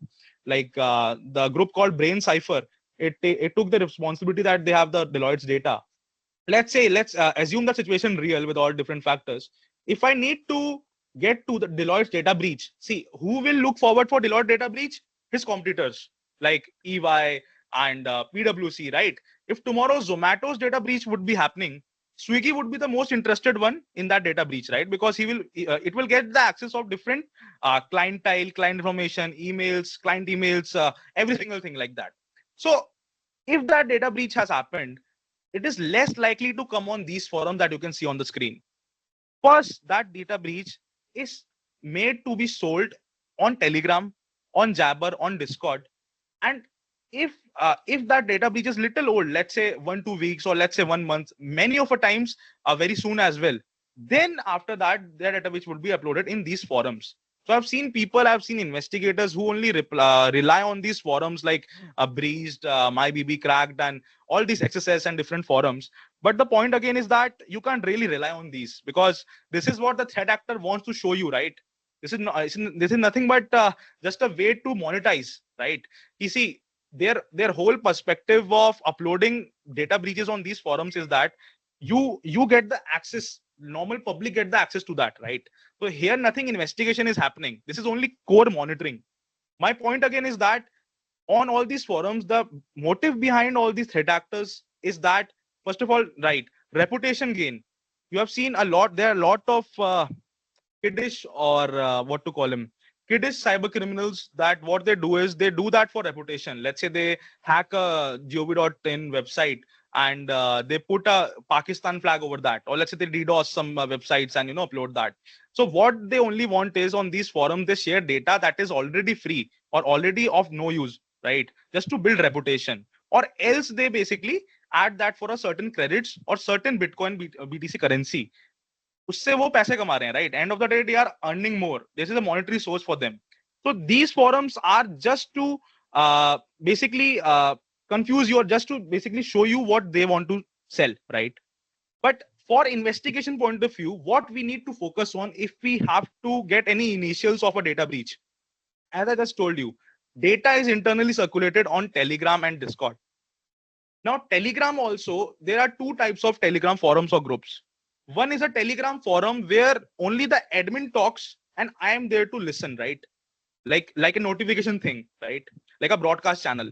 Like the group called Brain Cipher, it took the responsibility that they have the Deloitte's data. Let's assume the situation real with all different factors. If I need to get to the Deloitte's data breach, see who will look forward for Deloitte data breach? His competitors like EY and PwC, right? If tomorrow Zomato's data breach would be happening, Swiggy would be the most interested one in that data breach, right? Because it will get the access of different client information, emails, client emails, every single thing like that. So if that data breach has happened, it is less likely to come on these forums that you can see on the screen. First, that data breach is made to be sold on Telegram, on Jabber, on Discord. And if that data breach is little old, let's say 1-2 weeks or let's say 1 month, many of the times very soon as well, then after that, their data breach would be uploaded in these forums. So I've seen investigators who only rely on these forums like Breached, MyBB, Cracked, and all these XSS and different forums. But the point again is that you can't really rely on these because this is what the threat actor wants to show you, right? This is nothing but just a way to monetize, right? You see, their whole perspective of uploading data breaches on these forums is that you get the access, normal public get the access to that, right? So here nothing investigation is happening. This is only core monitoring. My point again is that on all these forums, the motive behind all these threat actors is that, first of all, right, reputation gain. You have seen a lot, there are a lot of kiddish or what to call him, kiddish cyber criminals that what they do is they do that for reputation. Let's say they hack a gov.in website and they put a Pakistan flag over that, or let's say they DDoS some websites and upload that. So what they only want is on these forums they share data that is already free or already of no use, right? Just to build reputation, or else they basically add that for a certain credits or certain Bitcoin BTC currency. उससे वो पैसे कमा रहे हैं, right? End of the day, they are earning more. This is a monetary source for them. So these forums are just to basically confuse you or just to basically show you what they want to sell, right? But for investigation point of view, what we need to focus on if we have to get any initials of a data breach, as I just told you, data is internally circulated on Telegram and Discord. Now, Telegram also, there are two types of Telegram forums or groups. One is a Telegram forum where only the admin talks and I am there to listen, right? Like a notification thing, right? Like a broadcast channel.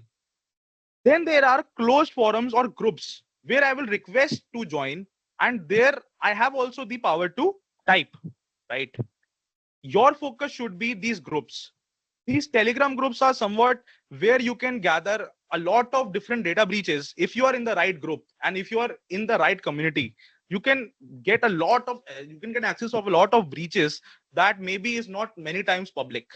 Then there are closed forums or groups where I will request to join, and there I have also the power to type, right? Your focus should be these groups. These Telegram groups are somewhat where you can gather a lot of different data breaches. If you are in the right group and if you are in the right community, you can get access of a lot of breaches that maybe is not many times public.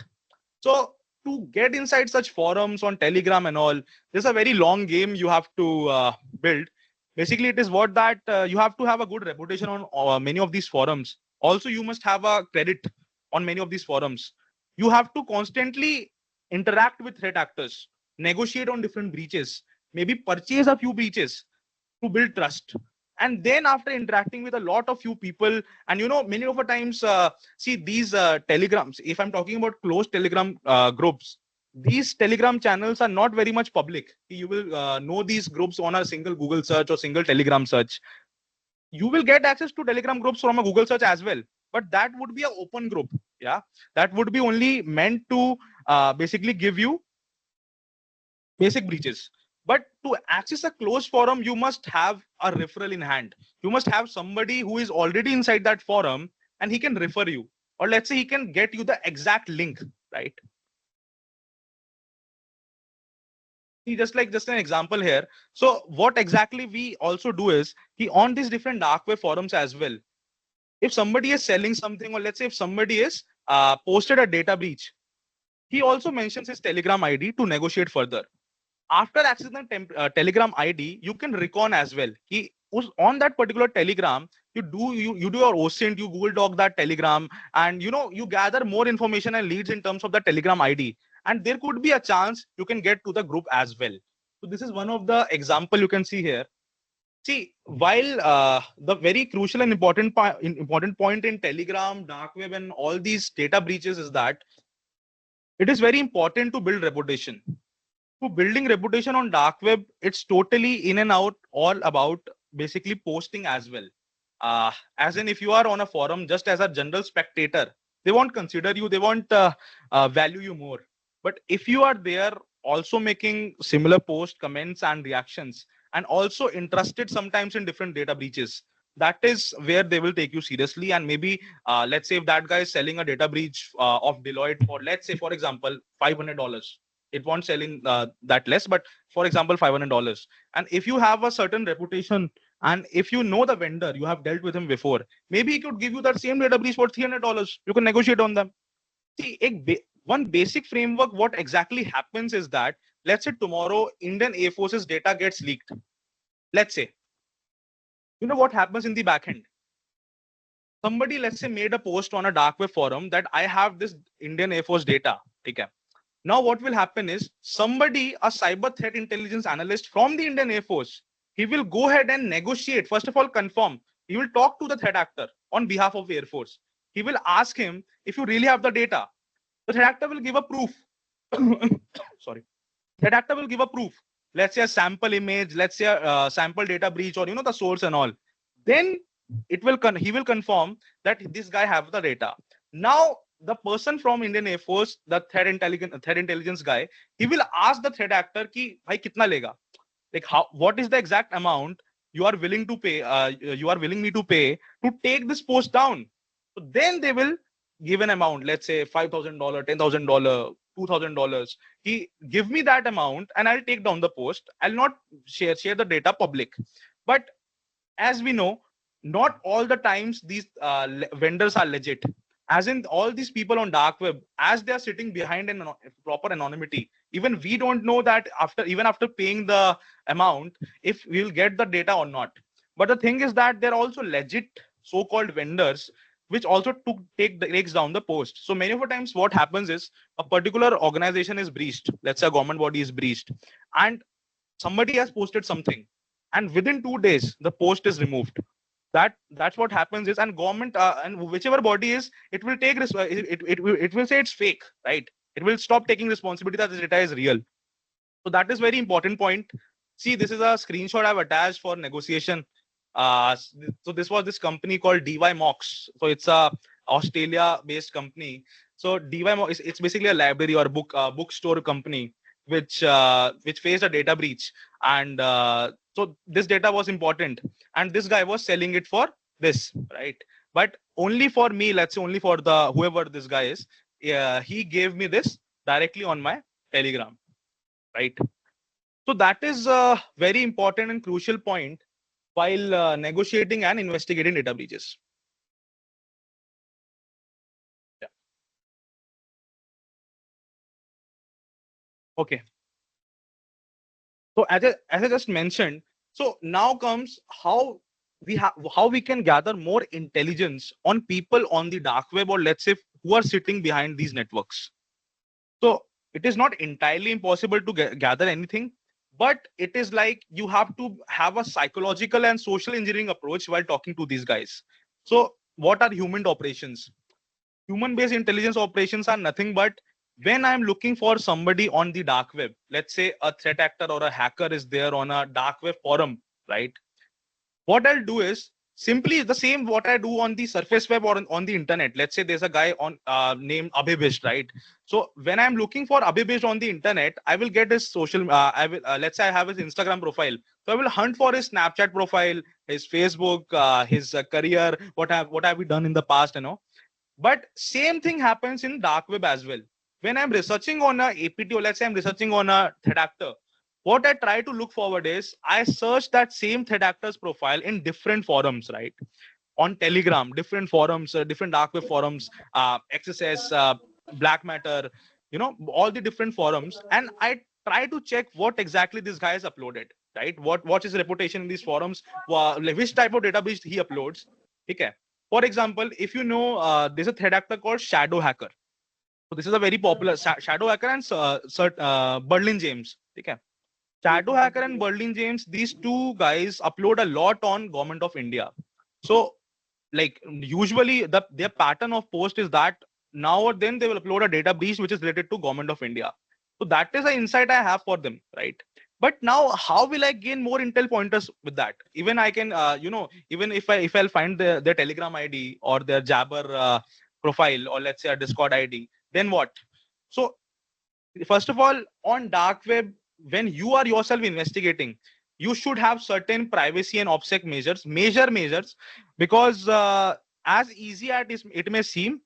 So to get inside such forums on Telegram and all, there's a very long game you have to build. Basically, it is what that you have to have a good reputation on many of these forums. Also, you must have a credit on many of these forums. You have to constantly interact with threat actors, negotiate on different breaches, maybe purchase a few breaches to build trust. And then after interacting with a lot of few people, and many of the times, see these telegrams, if I'm talking about closed Telegram groups, these Telegram channels are not very much public. You will know these groups on a single Google search or single Telegram search. You will get access to Telegram groups from a Google search as well, but that would be an open group. Yeah, that would be only meant to basically give you basic breaches. But to access a closed forum, you must have a referral in hand. You must have somebody who is already inside that forum and he can refer you, or let's say he can get you the exact link, right? See, just an example here. So what exactly we also do is on these different dark web forums as well, if somebody is selling something, or let's say if somebody is posted a data breach, he also mentions his Telegram ID to negotiate further. After accessing the Telegram ID, you can recon as well. He was on that particular Telegram. You do your OSINT, you Google Doc that Telegram, and you gather more information and leads in terms of the Telegram ID. And there could be a chance you can get to the group as well. So this is one of the example you can see here. See, while the very crucial and important point in Telegram, dark web, and all these data breaches is that it is very important to build reputation. So building reputation on dark web, it's totally in and out, all about basically posting as well. As in, if you are on a forum just as a general spectator, they won't consider you, they won't value you more. But if you are there also making similar post comments and reactions, and also interested sometimes in different data breaches, that is where they will take you seriously. And maybe let's say if that guy is selling a data breach of Deloitte for, let's say for example, $500, it won't sell in that less, but for example $500. And if you have a certain reputation, and if you know the vendor, you have dealt with him before, maybe he could give you that same data breach for $300. You can negotiate on them. See, one basic framework, what exactly happens is that, let's say tomorrow Indian Air Force's data gets leaked. Let's say, you know what happens in the backend? Somebody, let's say, made a post on a dark web forum that I have this Indian Air Force data. Okay. Now what will happen is somebody, a cyber threat intelligence analyst from the Indian Air Force, he will go ahead and negotiate. First of all, confirm. He will talk to the threat actor on behalf of the Air Force. He will ask him if you really have the data. The threat actor will give a proof. Sorry. Threat actor will give a proof. Let's say a sample image, let's say a sample data breach, or the source and all. Then he will confirm that this guy have the data. Now the person from Indian Air Force, the threat intelligence guy, he will ask the threat actor ki bhai kitna lega, like what is the exact amount you are willing to pay, you are willing me to pay to take this post down. So then they will give an amount, let's say $5,000, $10,000, $2,000. He give me that amount and I'll take down the post. I'll not share the data public. But as we know, not all the times these vendors are legit. As in, all these people on dark web, as they are sitting behind proper anonymity, even we don't know that even after paying the amount, if we'll get the data or not. But the thing is that they're also legit so-called vendors, which also takes down the post. So many of the times what happens is a particular organization is breached. Let's say a government body is breached and somebody has posted something, and within 2 days the post is removed. That's what happens is, and government and whichever body is, it will take it will say it's fake, right? It will stop taking responsibility that the data is real. So that is very important point. See, this is a screenshot I've attached for negotiation. So this was this company called DY Mox. So it's a Australia based company. So DY Mox, it's basically a library or bookstore company which faced a data breach, and so this data was important, and this guy was selling it for this, right? But only for me, let's say only for the whoever this guy is, he gave me this directly on my Telegram, right? So that is a very important and crucial point while negotiating and investigating data breaches. Yeah. Okay. So as I just mentioned, so now comes how we can gather more intelligence on people on the dark web, or let's say who are sitting behind these networks. So it is not entirely impossible to gather anything, but it is like you have to have a psychological and social engineering approach while talking to these guys. So what are human operations? Human-based intelligence operations are nothing but when I'm looking for somebody on the dark web, let's say a threat actor or a hacker is there on a dark web forum, right? What I'll do is simply the same what I do on the surface web or on the internet. Let's say there's a guy on named Abhibisht, right? So when I'm looking for Abhibisht on the internet, I will get his social. I will let's say I have his Instagram profile, so I will hunt for his Snapchat profile, his Facebook, his career, what have we done in the past, But same thing happens in dark web as well. When I'm researching on a APT, or let's say I'm researching on a threat actor, what I try to look forward is I search that same threat actor's profile in different forums, right? On Telegram, different forums, different dark web forums, XSS, Black Matter, all the different forums, and I try to check what exactly this guy has uploaded, right? What's his reputation in these forums? Like which type of database he uploads? Okay. For example, if there's a threat actor called Shadow Hacker. So this is a very popular Shadow Hacker and Berlin James. Okay. Shadow Hacker and Berlin James, these two guys upload a lot on Government of India. So, like usually their pattern of post is that now or then they will upload a data breach which is related to Government of India. So that is the insight I have for them, right? But now, how will I gain more intel pointers with that? Even I can, even if I'll find their Telegram ID or their Jabber profile, or let's say a Discord ID, then what? So first of all, on dark web, when you are yourself investigating, you should have certain privacy and OPSEC measures, because as easy as it may seem,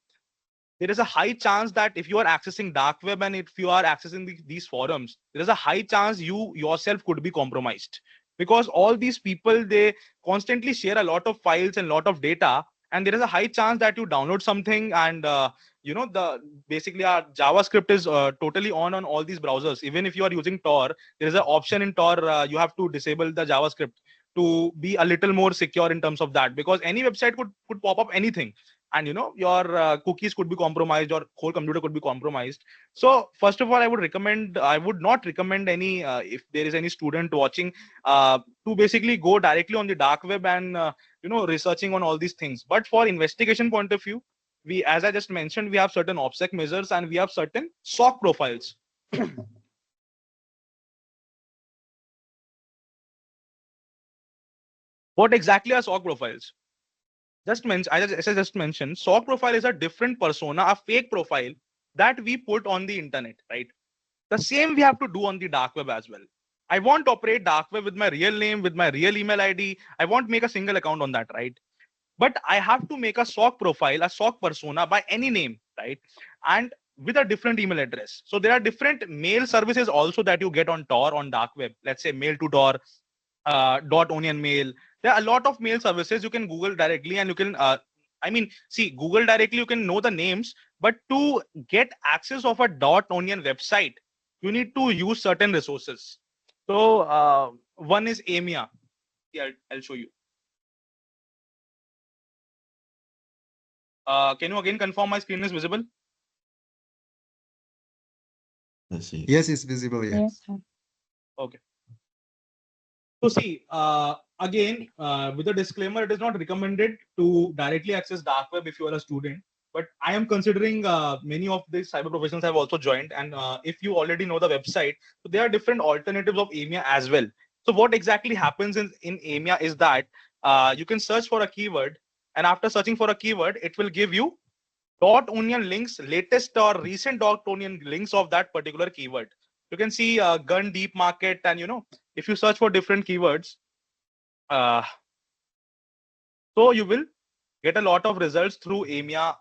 there is a high chance that if you are accessing dark web and if you are accessing these forums, there is a high chance you yourself could be compromised, because all these people, they constantly share a lot of files and a lot of data, and there is a high chance that you download something and the basically our JavaScript is totally on all these browsers. Even if you are using Tor, there is an option in Tor, you have to disable the JavaScript to be a little more secure in terms of that, because any website could pop up anything, and your cookies could be compromised, or whole computer could be compromised. So first of all, I would not recommend any if there is any student watching to basically go directly on the dark web and researching on all these things. But for investigation point of view, we, as I just mentioned, we have certain OPSEC measures and we have certain SOC profiles. What exactly are SOC profiles? As I just mentioned, SOC profile is a different persona, a fake profile that we put on the internet, right? The same we have to do on the dark web as well. I won't operate dark web with my real name, with my real email ID. I won't make a single account on that, right? But I have to make a SOC profile, a SOC persona by any name, right? And with a different email address. So there are different mail services also that you get on Tor, on dark web. Let's say mail to Tor, .onion mail. There are a lot of mail services you can Google directly, and you can, Google directly, you can know the names, but to get access of a .onion website, you need to use certain resources. So one is EMIA. Yeah, I'll show you. Can you again confirm my screen is visible? Yes, it's visible. Yes. Okay. So see, again, with a disclaimer, it is not recommended to directly access dark web if you are a student. But I am considering many of these cyber professionals have also joined. And if you already know the website, so there are different alternatives of EMIA as well. So what exactly happens in EMIA is that you can search for a keyword. And after searching for a keyword, it will give you .onion links, latest or recent .onion links of that particular keyword. You can see gun deep market, and if you search for different keywords, so you will get a lot of results through EMIA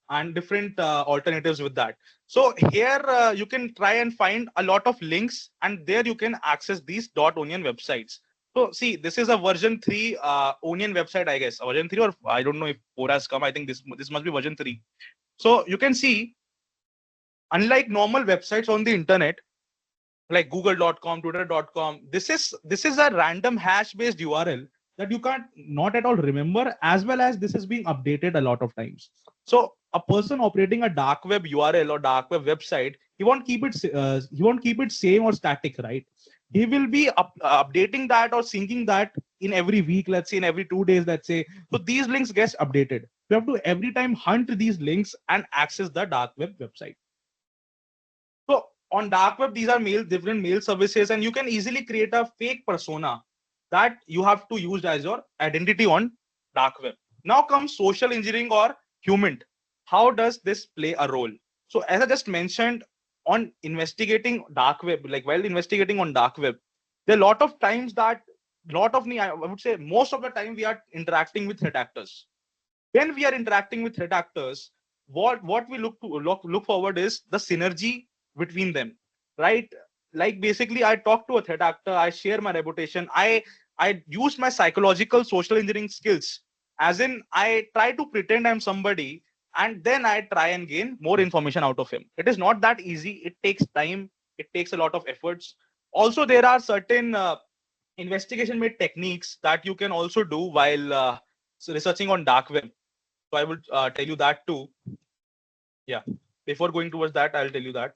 and different alternatives with that. So here you can try and find a lot of links, and there you can access these .onion websites. So see, this is a version 3 Onion website, I guess. Version 3, or I don't know if 4 has come. I think this must be version 3. So you can see, unlike normal websites on the internet, like google.com, twitter.com, this is a random hash based URL that you can't not at all remember, as well as this is being updated a lot of times. So a person operating a dark web URL or dark web website, he won't keep it same or static, right? He will be updating that or syncing that in every week, let's say in every 2 days, let's say. So these links get updated. You have to every time hunt these links and access the dark web website. So on dark web, these are different mail services, and you can easily create a fake persona that you have to use as your identity on dark web. Now comes social engineering or human. How does this play a role? So as I just mentioned, on investigating dark web, like while investigating on dark web, there are a lot of times that I would say most of the time we are interacting with threat actors. When we are interacting with threat actors, what we look forward is the synergy between them, right? Like basically, I talk to a threat actor, I share my reputation, I use my psychological social engineering skills, as in I try to pretend I'm somebody, and then I try and gain more information out of him. It is not that easy. It takes time. It takes a lot of efforts. Also, there are certain investigation made techniques that you can also do while researching on dark web. So I will tell you that too. Yeah. Before going towards that, I'll tell you that.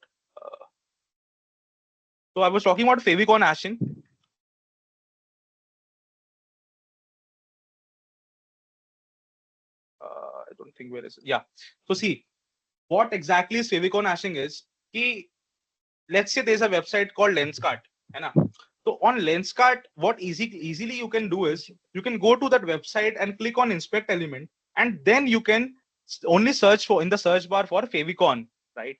So I was talking about favicon hashing. I don't think where is it. Yeah. So see, what exactly is favicon hashing is, let's say there's a website called Lenskart. So on Lenskart, what easily you can do is you can go to that website and click on inspect element, and then you can only search for in the search bar for favicon, right?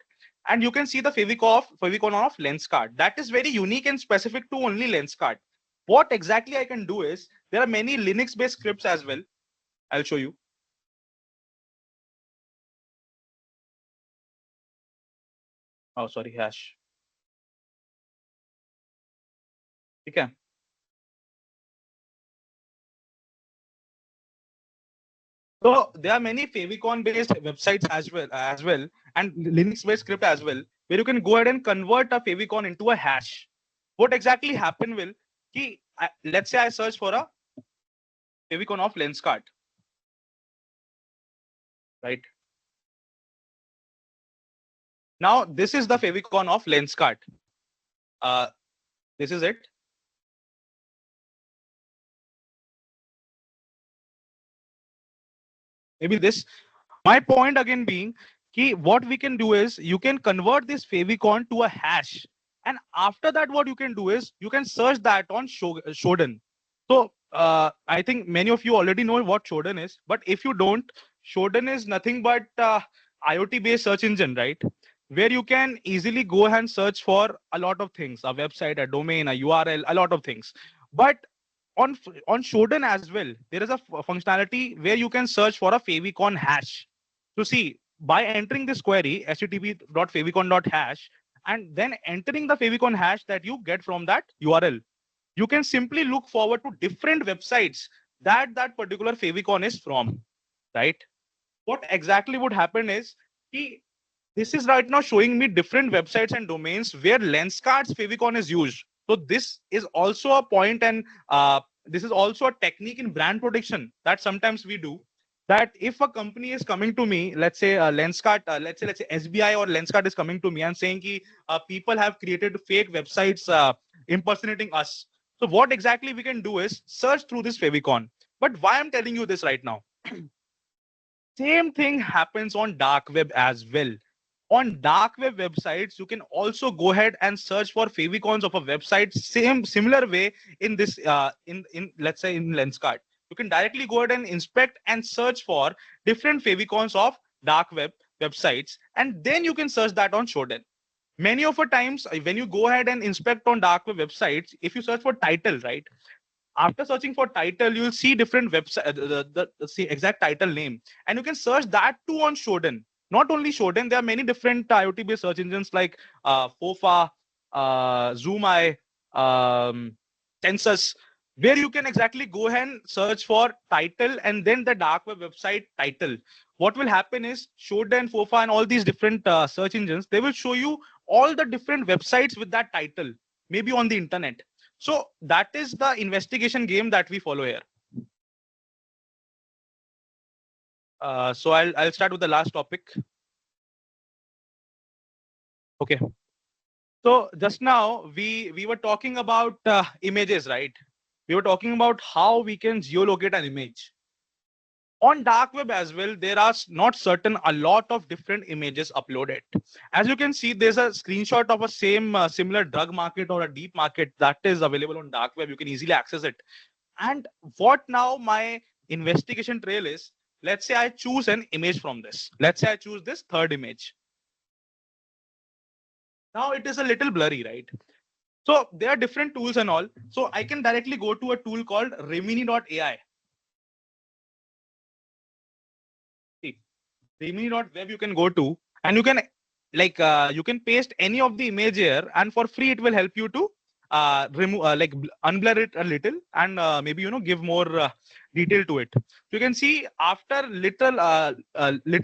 And you can see the favicon of Lenskart. That is very unique and specific to only Lenskart. What exactly I can do is, there are many Linux based scripts as well. I'll show you. Oh, sorry, hash. Okay. So there are many favicon based websites as well, and Linux based script as well, where you can go ahead and convert a favicon into a hash. What exactly happen will, let's say I search for a favicon of Lenskart, right? Now this is the favicon of Lenskart. This is it. Maybe this. My point again being, what we can do is you can convert this favicon to a hash, and after that, what you can do is you can search that on Shodan. So I think many of you already know what Shodan is, but if you don't, Shodan is nothing but IoT-based search engine, right? Where you can easily go and search for a lot of things, a website, a domain, a URL, a lot of things. But on Shodan as well, there is a functionality where you can search for a favicon hash. So see, by entering this query, http://favicon.hash, and then entering the favicon hash that you get from that URL, you can simply look forward to different websites that particular favicon is from, right? What exactly would happen is, this is right now showing me different websites and domains where Lenskart's favicon is used. So this is also a point, and this is also a technique in brand protection that sometimes we do. That if a company is coming to me, let's say Lenskart, let's say SBI or Lenskart is coming to me and saying people have created fake websites impersonating us. So what exactly we can do is search through this favicon. But why I'm telling you this right now? Same thing happens on dark web as well. On dark web websites, you can also go ahead and search for favicons of a website, similar way in this in let's say in Lenskart. You can directly go ahead and inspect and search for different favicons of dark web websites, and then you can search that on Shodan. Many of the times when you go ahead and inspect on dark web websites, if you search for title, right? After searching for title, you'll see different website, the exact title name, and you can search that too on Shodan. Not only Shodan, there are many different IoT-based search engines like FOFA, Sumay, Census, where you can exactly go ahead and search for title and then the dark web website title. What will happen is Shodan, FOFA, and all these different search engines, they will show you all the different websites with that title, maybe on the internet. So that is the investigation game that we follow here. So I'll start with the last topic. Okay. So just now we were talking about images, right? We were talking about how we can geolocate an image. On dark web as well, there are a lot of different images uploaded. As you can see, there's a screenshot of a similar drug market or a deep market that is available on dark web. You can easily access it. And what now my investigation trail is, let's say I choose an image from this. Let's say I choose this third image. Now it is a little blurry, right? So there are different tools and all. So I can directly go to a tool called Remini.ai. Remini.web you can go to, and you can you can paste any of the image here, and for free it will help you to remove unblur it a little, and maybe give more detail to it. So you can see after little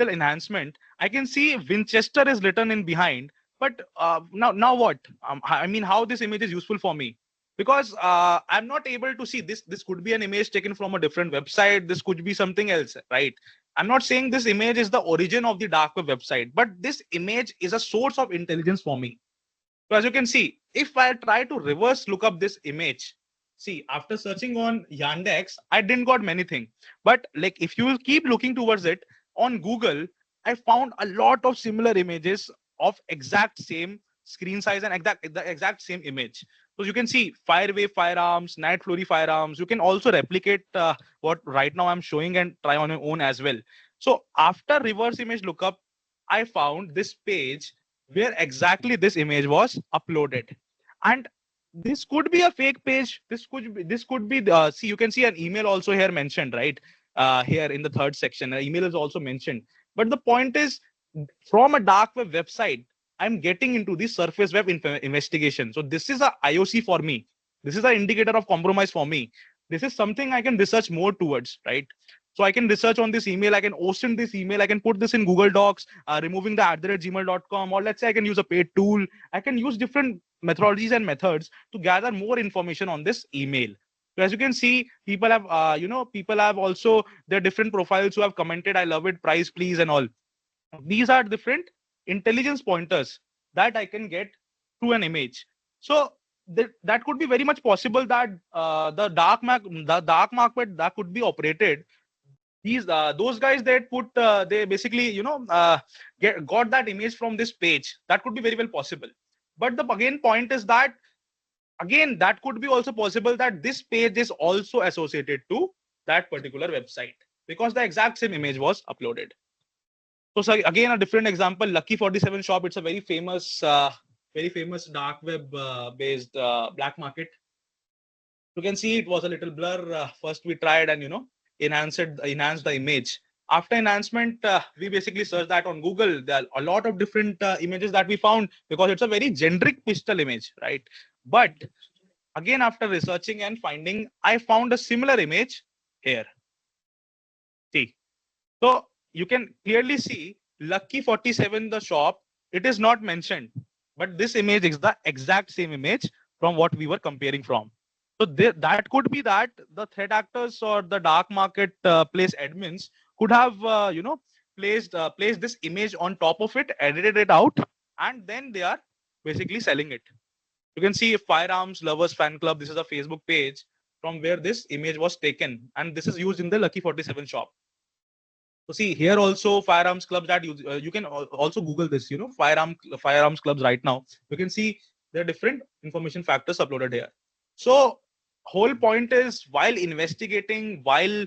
enhancement, I can see Winchester is written in behind. But now what? I mean, how this image is useful for me? Because I'm not able to see this. This could be an image taken from a different website. This could be something else, right? I'm not saying this image is the origin of the dark web website, but this image is a source of intelligence for me. So as you can see, if I try to reverse look up this image, see, after searching on Yandex, I didn't got many things. But like if you will keep looking towards it on Google, I found a lot of similar images of exact same screen size and the exact same image. So you can see Firewave firearms, Night Fury firearms. You can also replicate what right now I'm showing and try on your own as well. So after reverse image lookup, I found this page where exactly this image was uploaded. And this could be a fake page. This could be see, you can see an email also here mentioned, right? Here in the third section, an email is also mentioned. But the point is, from a dark web website, I'm getting into the surface web investigation. So this is a IOC for me. This is an indicator of compromise for me. This is something I can research more towards, right? So I can research on this email. I can OSINT this email. I can put this in Google Docs, removing the @gmail.com, or let's say I can use a paid tool. I can use different methodologies and methods to gather more information on this email. So as you can see, people have, people have also their different profiles who have commented, "I love it, price please," and all. These are different intelligence pointers that I can get through an image. So that could be very much possible that the dark market that could be operated. Those guys that put they basically got that image from this page. That could be very well possible. But the again point is that again that could be also possible that this page is also associated to that particular website because the exact same image was uploaded. So again, a different example, Lucky 47 shop. It's a very famous dark web based black market. You can see it was a little blur. First we tried and enhanced the image. After enhancement, we basically searched that on Google. There are a lot of different images that we found because it's a very generic pistol image, right? But again, after researching and finding, I found a similar image here. See, so you can clearly see Lucky 47, the shop, it is not mentioned, but this image is the exact same image from what we were comparing from. So that could be that the threat actors or the dark market place admins could have, placed this image on top of it, edited it out, and then they are basically selling it. You can see Firearms Lovers Fan Club. This is a Facebook page from where this image was taken, and this is used in the Lucky 47 shop. So see here also firearms clubs that you can also Google this, firearms clubs right now. You can see there are different information factors uploaded here. So whole point is while investigating, while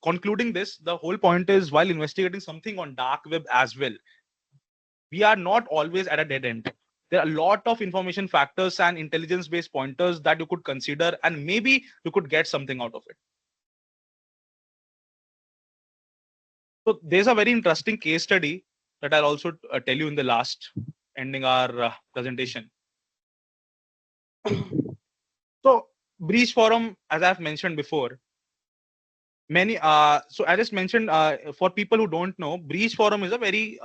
concluding this, the whole point is while investigating something on dark web as well, we are not always at a dead end. There are a lot of information factors and intelligence based pointers that you could consider, and maybe you could get something out of it. So there's a very interesting case study that I'll also tell you in the last ending our presentation. So breach forum, as I've mentioned before, many so I just mentioned for people who don't know, breach forum is a very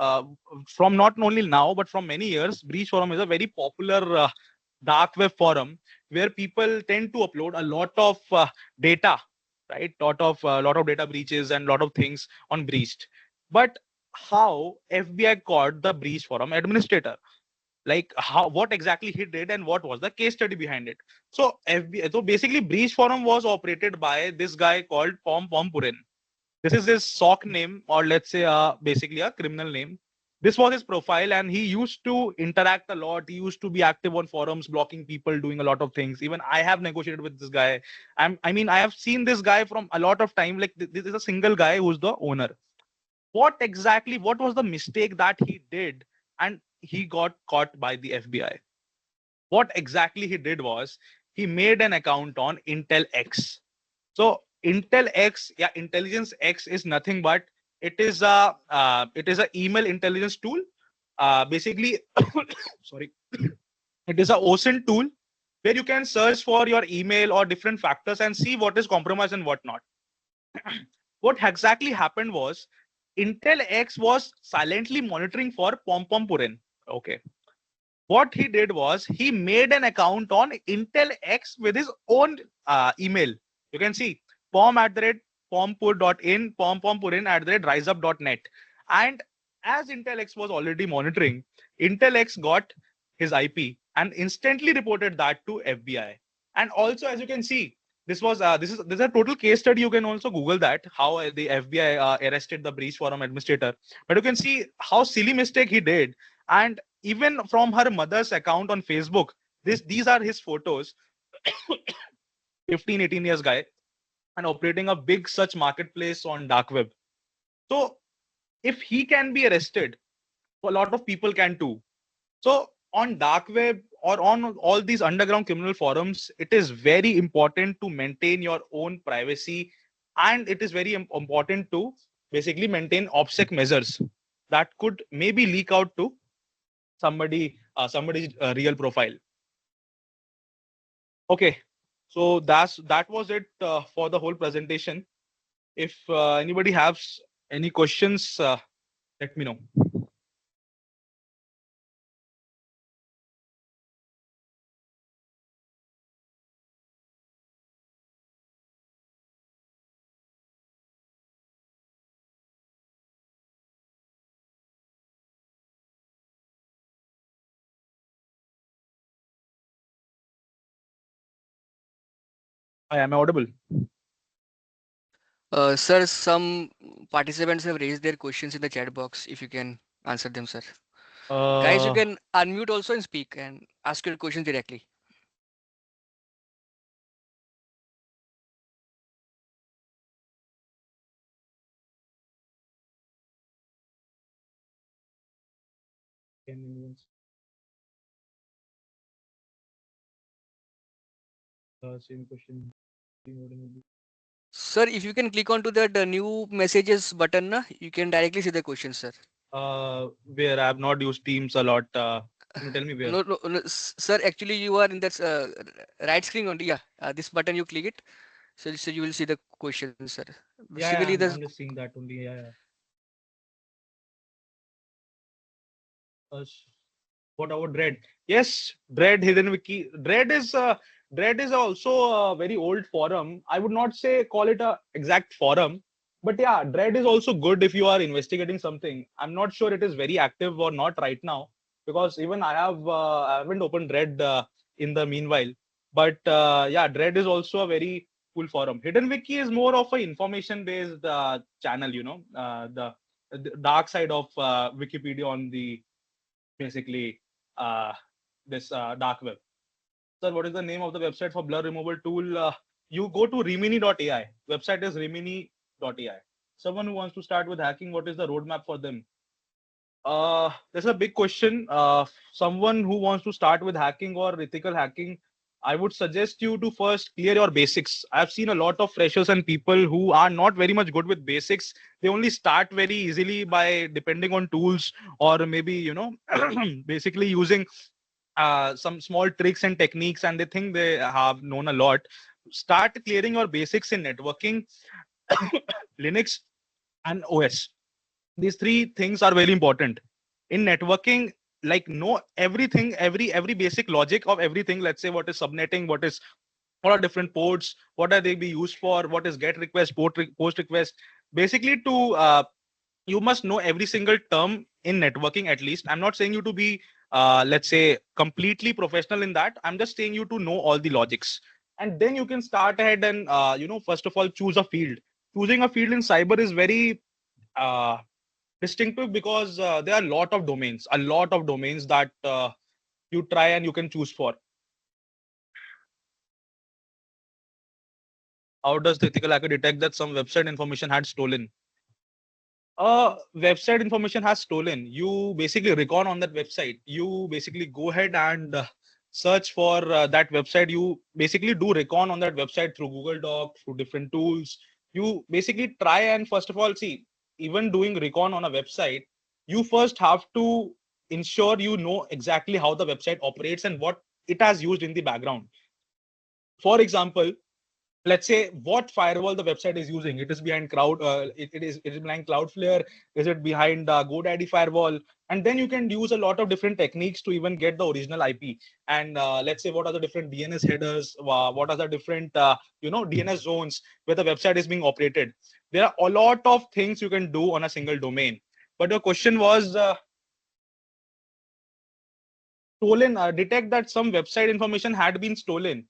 from not only now but from many years, breach forum is a very popular dark web forum where people tend to upload a lot of data, right? Lot of data breaches and lot of things on breached. But how FBI caught the breach forum administrator? Like what exactly he did and what was the case study behind it? So basically breach forum was operated by this guy called Pom Pom Purin. This is his SOC name, or let's say basically a criminal name. This was his profile, and he used to interact a lot. He used to be active on forums, blocking people, doing a lot of things. Even I have negotiated with this guy. I mean, I have seen this guy from a lot of time. Like this is a single guy who's the owner. What was the mistake that he did, and he got caught by the FBI? What exactly he did was he made an account on Intel X. So Intel X, yeah, Intelligence X is nothing but it is a email intelligence tool. Basically, sorry, it is a OSINT tool where you can search for your email or different factors and see what is compromised and what not. What exactly happened was Intel X was silently monitoring for Pom Pom Purin. Okay. What he did was he made an account on Intel X with his own email. You can see pom@pompur.in, pompompurin@riseup.net. And as Intel X was already monitoring, Intel X got his IP and instantly reported that to FBI. And also, as you can see, this is a total case study. You can also Google that how the FBI arrested the breach forum administrator. But you can see how silly mistake he did. And even from her mother's account on Facebook, these are his photos. 15-18 years guy and operating a big such marketplace on dark web. So if he can be arrested, a lot of people can too. So on dark web or on all these underground criminal forums, it is very important to maintain your own privacy, and it is very important to basically maintain OPSEC measures that could maybe leak out to somebody's real profile. Okay, so that was it for the whole presentation. If anybody has any questions, let me know. I am audible. Sir, some participants have raised their questions in the chat box. If you can answer them, sir. Guys, you can unmute also and speak and ask your questions directly. Same question. Sir, if you can click onto that new messages button, you can directly see the question, sir. Where I have not used Teams a lot. Can you tell me where? No, sir. Actually, you are in that right screen only. Yeah, this button you click it, so you will see the question, sir. Basically, I'm just seeing that only. Yeah. What about Dread? Yes, Dread, Hidden Wiki. Dread is also a very old forum. I would not say call it a exact forum, but yeah, Dread is also good if you are investigating something. I'm not sure it is very active or not right now, because even I haven't opened Dread in the meanwhile. But yeah, Dread is also a very cool forum. Hidden Wiki is more of a information based channel. The dark side of Wikipedia on the basically this dark web. Sir, what is the name of the website for blur removal tool? You go to rimini.ai. Website is rimini.ai. Someone who wants to start with hacking, what is the roadmap for them? That's a big question. Someone who wants to start with hacking or ethical hacking, I would suggest you to first clear your basics. I've seen a lot of freshers and people who are not very much good with basics. They only start very easily by depending on tools or maybe, basically using some small tricks and techniques, and they think they have known a lot. Start clearing your basics in networking, Linux, and OS. These three things are very important in networking. Like know everything, every basic logic of everything. Let's say what is subnetting, what are different ports, what are they be used for, what is get request, post request. Basically, to you must know every single term in networking. At least I'm not saying you to be let's say completely professional in that. I'm just saying you to know all the logics, and then you can start ahead and first of all choose a field. Choosing a field in cyber is very Distinctive because there are a lot of domains that you try and you can choose for. How does the ethical hacker detect that some website information had stolen? Website information has stolen. You basically recon on that website. You basically go ahead and search for that website. You basically do recon on that website through Google Docs, through different tools. You basically try and first of all, see, even doing recon on a website, you first have to ensure you know exactly how the website operates and what it has used in the background. For example, let's say what firewall the website is using. It is behind it is behind Cloudflare. Is it behind GoDaddy firewall? And then you can use a lot of different techniques to even get the original IP. And let's say what are the different DNS headers? What are the different DNS zones where the website is being operated? There are a lot of things you can do on a single domain. But your question was stolen. Detect that some website information had been stolen.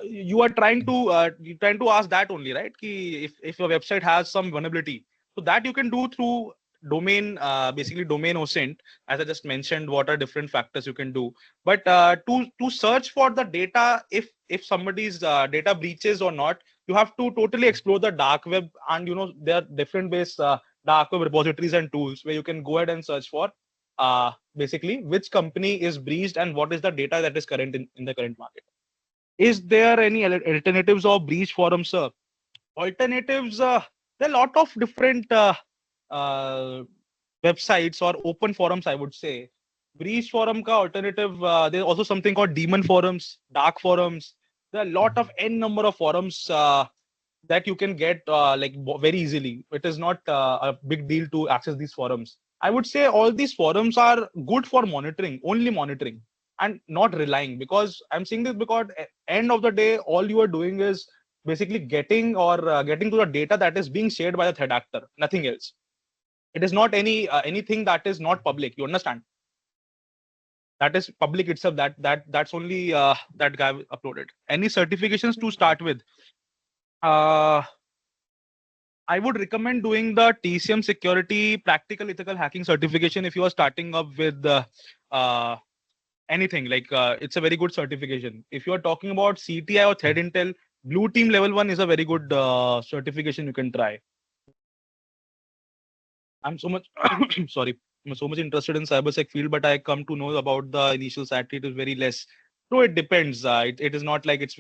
You are trying to ask that only, right? Ki if your website has some vulnerability, so that you can do through domain, basically domain OSINT. As I just mentioned, what are different factors you can do. But to search for the data, if somebody's data breaches or not, you have to totally explore the dark web, and there are different ways, dark web repositories and tools where you can go ahead and search for basically which company is breached and what is the data that is current in the current market. Is there any alternatives or breach forums, sir? Alternatives, there are a lot of different websites or open forums, I would say. Breach forum ka alternative, there's also something called demon forums, dark forums. There are a lot of n number of forums that you can get very easily. It is not a big deal to access these forums. I would say all these forums are good for monitoring, only monitoring, and not relying, because I'm saying this because at end of the day, all you are doing is basically getting to the data that is being shared by the threat actor, nothing else. It is not anything that is not public. You understand? That is public itself. That's only that guy uploaded. Any certifications to start with? I would recommend doing the TCM Security Practical Ethical Hacking certification if you are starting up with anything. It's a very good certification. If you are talking about CTI or Threat Intel, Blue Team Level 1 is a very good certification you can try. I'm so much sorry. I'm so much interested in cybersec field, but I come to know about the initial SAT. It is very less. So it depends. It is not like it's